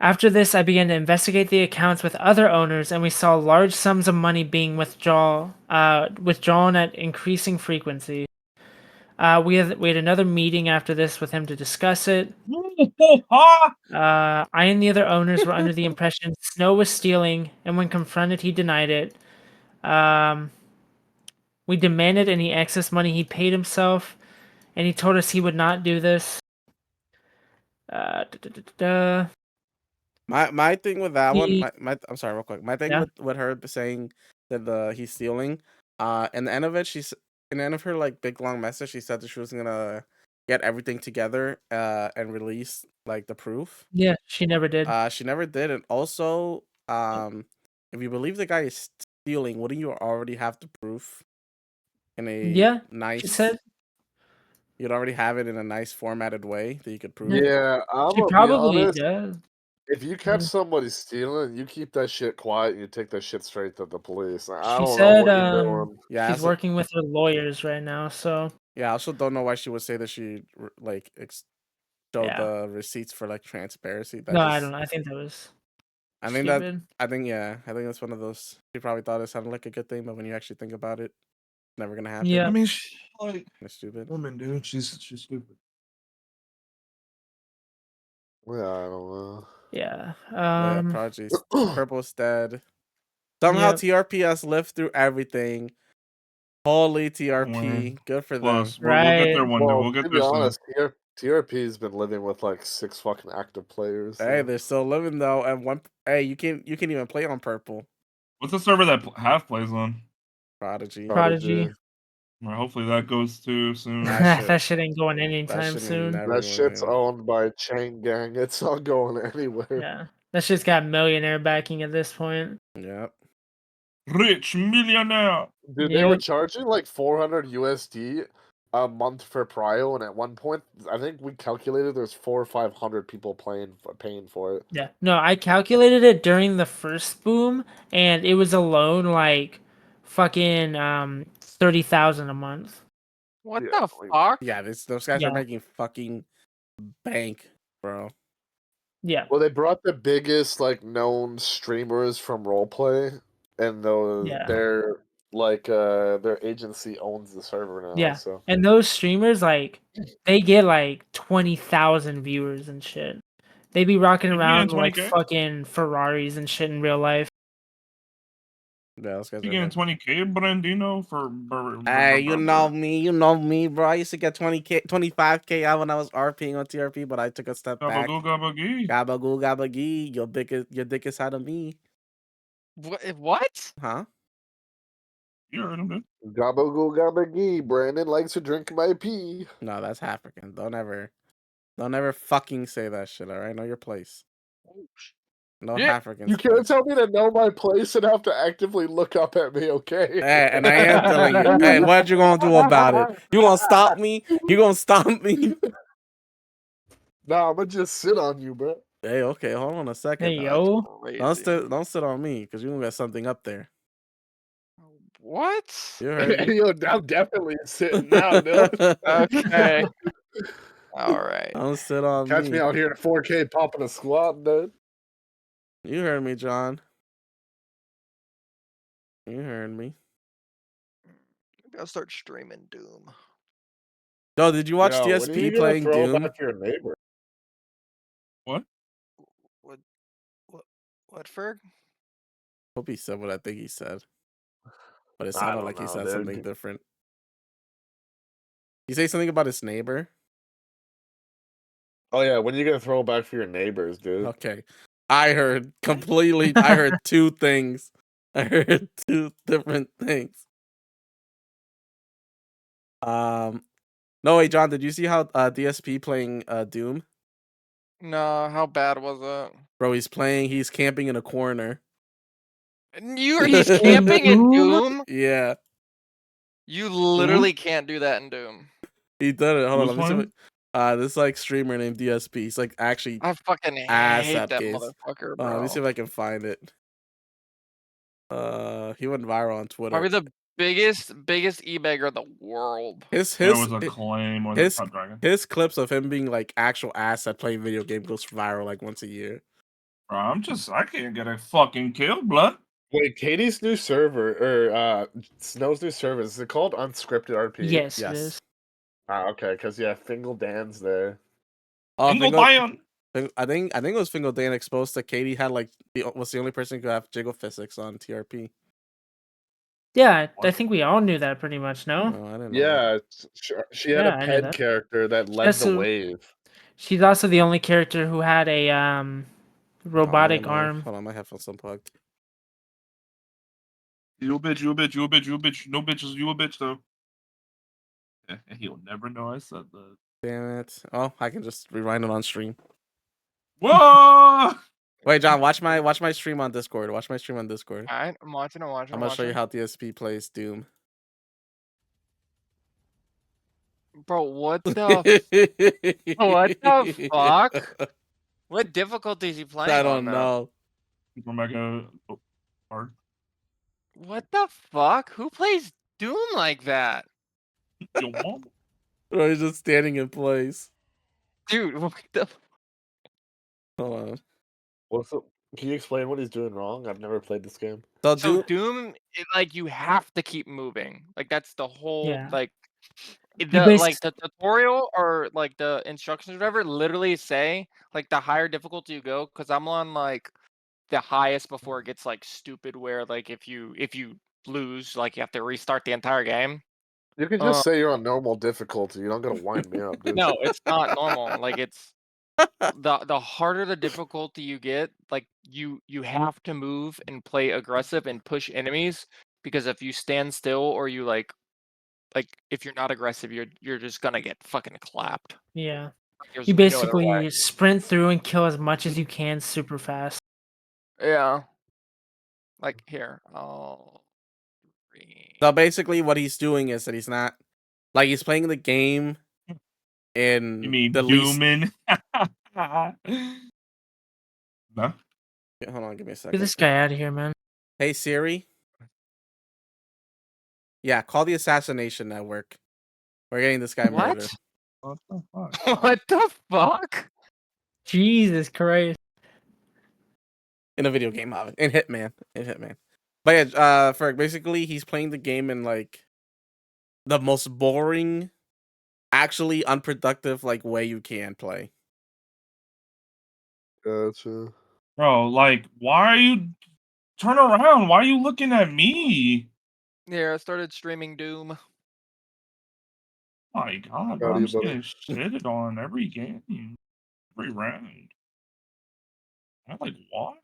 After this, I began to investigate the accounts with other owners, and we saw large sums of money being withdrawn at increasing frequency. We had another meeting after this with him to discuss it. I and the other owners were under the impression Snow was stealing, and when confronted, he denied it. We demanded any excess money he paid himself, and he told us he would not do this. My thing with that one, He- I'm sorry, real quick. My thing Yeah. with her saying that he's stealing, in the end of it, in the end of her like big long message, she said that she was gonna get everything together and release like the proof. Yeah, she never did. She never did, and also if you believe the guy is stealing, wouldn't you already have the proof in a Yeah, nice? she said. You'd already have it in a nice formatted way that you could prove. Yeah, I'm She gonna be probably honest. does. If you catch somebody stealing, you keep that shit quiet and you take that shit straight to the police. I She don't know said what you're doing. Yeah, she's so- working with her lawyers right now, so Yeah, I also don't know why she would say that she like showed Yeah. the receipts for like transparency. That no, I just- don't know. I think that was I think stupid. I think that's one of those. She probably thought it sounded like a good thing, but when you actually think about it, it's never gonna happen. Yeah. I mean, she, like, It's stupid. woman, dude. She's stupid. Yeah, I don't know. Yeah. Yeah, Prodigy's Purple's dead. Somehow Yep. TRP has lived through everything. Holy Don't worry. TRP, good for them. Close. We'll get there one day. Well, We'll get to be there soon. honest, TRP's been living with like 6 fucking active players. Hey, so- they're still living though, and one. Hey, you can even play on Purple. What's the server that Half plays on? Prodigy. Prodigy. Well, hopefully that goes too soon. That shit ain't going anytime shit soon. never That going shit's anywhere. owned by Chain Gang. It's not going anywhere. Yeah. That shit's got millionaire backing at this point. Yep. Rich millionaire. Dude, they were charging like 400 USD a month for Prio, and at one point, I think we calculated there's 400 or 500 people paying for it. Yeah. No, I calculated it during the first boom, and it was alone like fucking 30,000 a month. What Yeah, the fuck? Yeah, those guys Yeah. are making fucking bank, bro. Yeah. Well, they brought the biggest like known streamers from roleplay, and Yeah. their agency owns the server now. Yeah. So And those streamers, like, they get like 20,000 viewers and shit. They be rocking You around getting like 20K? fucking Ferraris and shit in real life. Yeah, those guys You are getting hip. 20K, Brandino, for Hey, you know me, bro. I used to get 20K, 25K out when I was RPing on TRP, but I took a step back. Gabagoo, gabagee. Gabagoo, gabagee. Your dick is out of me. What? Huh? You heard him, dude. Gabagoo gabagee. Brandon likes to drink my pee. No, that's African. Don't ever fucking say that shit, alright? Know your place. No Yeah, African you can't place. tell me to know my place and have to actively look up at me, okay? Hey, and I am telling you. Hey, what you gonna do about it? You gonna stop me? You gonna stop me? Nah, I'm gonna just sit on you, bro. Hey, okay, hold on a second. Hey, yo. Don't sit on me, because you gonna get something up there. What? You heard me. Yo, I'm definitely sitting now, dude. Okay. All right. Don't sit on Catch me me. out here at 4K popping a squat, dude. You heard me, John. You heard me. Maybe I'll start streaming Doom. Yo, did you watch Yo, when are you DSP gonna playing throw Doom? back your neighbor? What? What, Ferg? Hope he said what I think he said. But it I sounded don't like he know, said dude. something different. You say something about his neighbor? Oh yeah, when are you gonna throw back for your neighbors, dude? Okay. I heard two things. I heard two different things. No, wait, John, did you see how DSP playing Doom? No, how bad was it? Bro, he's camping in a corner. He's camping in Doom? Yeah. You literally can't do that in Doom. He did it. Hold on, Who's let me see playing? what this like streamer named DSP. He's like actually I fucking ass hate at that case. motherfucker, Let me bro. see if I can find it. He went viral on Twitter. Probably the biggest e-bagger in the world. His There was a claim or the his Top Dragon. his clips of him being like actual ass at playing video game goes viral like once a year. Bro, I can't get a fucking kill, blood. Wait, Katie's new server or Snow's new server, is it called Unscripted RP? Yes, it is. Ah, okay, because yeah, Fingal Dan's there. Oh, Fingal Fingal- Dan. I think it was Fingal Dan exposed that Katie had like was the only person who could have jiggle physics on TRP. Yeah, I think we all knew that pretty much, no? Oh, I didn't know. Yeah, she had Yeah, a I knew ped that. character that led That's the a- wave. She's also the only character who had a robotic Oh, arm. Hold on, my headphones unplugged. You a bitch, you a bitch, you a bitch, you a bitch. No bitches, you a bitch though. Yeah, and he'll never know I said that. Damn it! Oh, I can just rewind it on stream. Whoa! Wait, John, watch my stream on Discord. Watch my stream on Discord. Alright, I'm watching. I'm gonna show you how DSP plays Doom. Bro, what the what the fuck? What difficulty is he playing I on don't now? know. Come back hard. What the fuck? Who plays Doom like that? Your mom? Bro, he's just standing in place. Dude, what the Hold on. Can you explain what he's doing wrong? I've never played this game. So Doom, like you have to keep moving. Like that's the whole Yeah. like You the tutorial or like the instructions or whatever literally say like the higher difficulty you go, because I'm on like the highest before it gets like stupid where like if you lose, like you have to restart the entire game. You can just say you're on normal difficulty. You don't gotta wind me up, dude. No, it's not normal. Like it's the harder the difficulty you get, like you have to move and play aggressive and push enemies, because if you stand still or you like if you're not aggressive, you're just gonna get fucking clapped. Yeah. There's You no other basically way. sprint through and kill as much as you can super fast. Yeah. Like here. Oh. So basically, what he's doing is that he's not like he's playing the game in You mean the least. human? No. Yeah, hold on, give me a second. Get this guy out of here, man. Hey Siri. Yeah, call the assassination network. We're getting this guy What? murdered. What the fuck? What the fuck? Jesus Christ. In a video game, in Hitman. But yeah, for basically he's playing the game in like the most boring, actually unproductive like way you can play. Gotcha. Bro, like, why are you Turn around. Why are you looking at me? Yeah, I started streaming Doom. My God, bro. Proud of I'm you, just buddy. getting shitted on every game, every round. I like watched.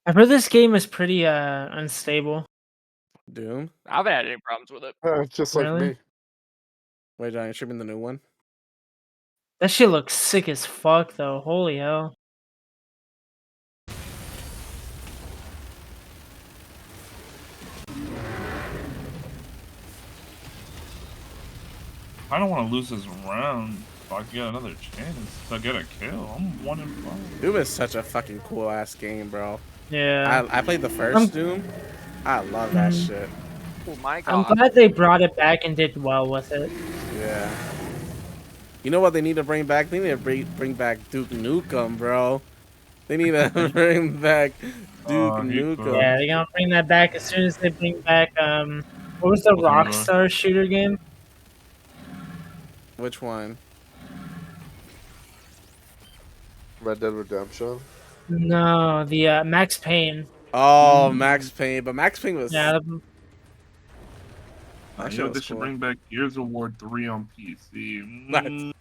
I've heard this game is pretty unstable. Doom. I haven't had any problems with it. Just like Really? me. Wait, John, you streaming the new one? That shit looks sick as fuck though. Holy hell. I don't want to lose this round. If I get another chance to get a kill, I'm 1-5. Doom is such a fucking cool ass game, bro. Yeah. I played the I'm- first Doom. I love that Mhm. shit. Oh my I'm God. glad they brought it back and did well with it. Yeah. You know what they need to bring back? They need to bring back Duke Nukem, bro. They need to bring back Duke Nukem. Yeah, they're gonna bring that back as soon as they bring back what was the What's the name of it? Rockstar shooter game? Which one? Red Dead Redemption. No, the Max Payne. Oh, Max Payne. But Max Payne was... Yeah, That You shit know, was they should cool. bring back Gears of War 3 on PC. Well,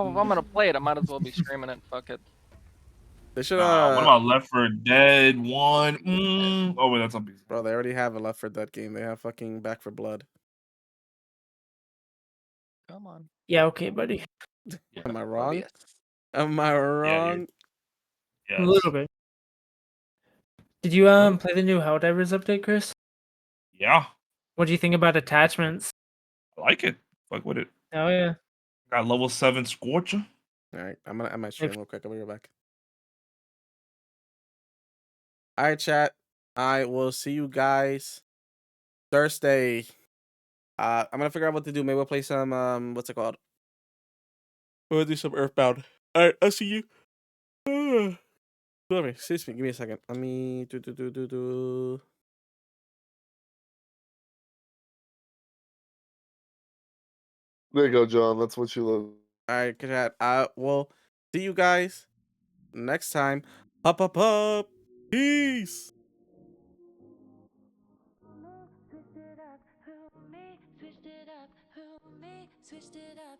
if I'm gonna play it, I might as well be streaming it. Fuck it. They should What about Left 4 Dead 1? Oh wait, that's on PC. Bro, they already have a Left 4 Dead game. They have fucking Back for Blood. Come on. yeah, okay, buddy. Am I wrong? Yes. Am I wrong? A little bit. Did you play the new Helldivers update, Chris? Yeah, What do you think about attachments? I like it. Fuck with it. Oh yeah. Got level 7 Scorcher. Alright, I'm gonna end my stream real quick. I'll be right back. Alright, chat. I will see you guys Thursday. I'm gonna figure out what to do. Maybe we'll play some what's it called? We'll do some Earthbound. Alright, I'll see you. Excuse me, give me a second. Let me do. There you go, John. That's what you love. Alright, chat. I will see you guys next time. Up. Peace. Switched it up.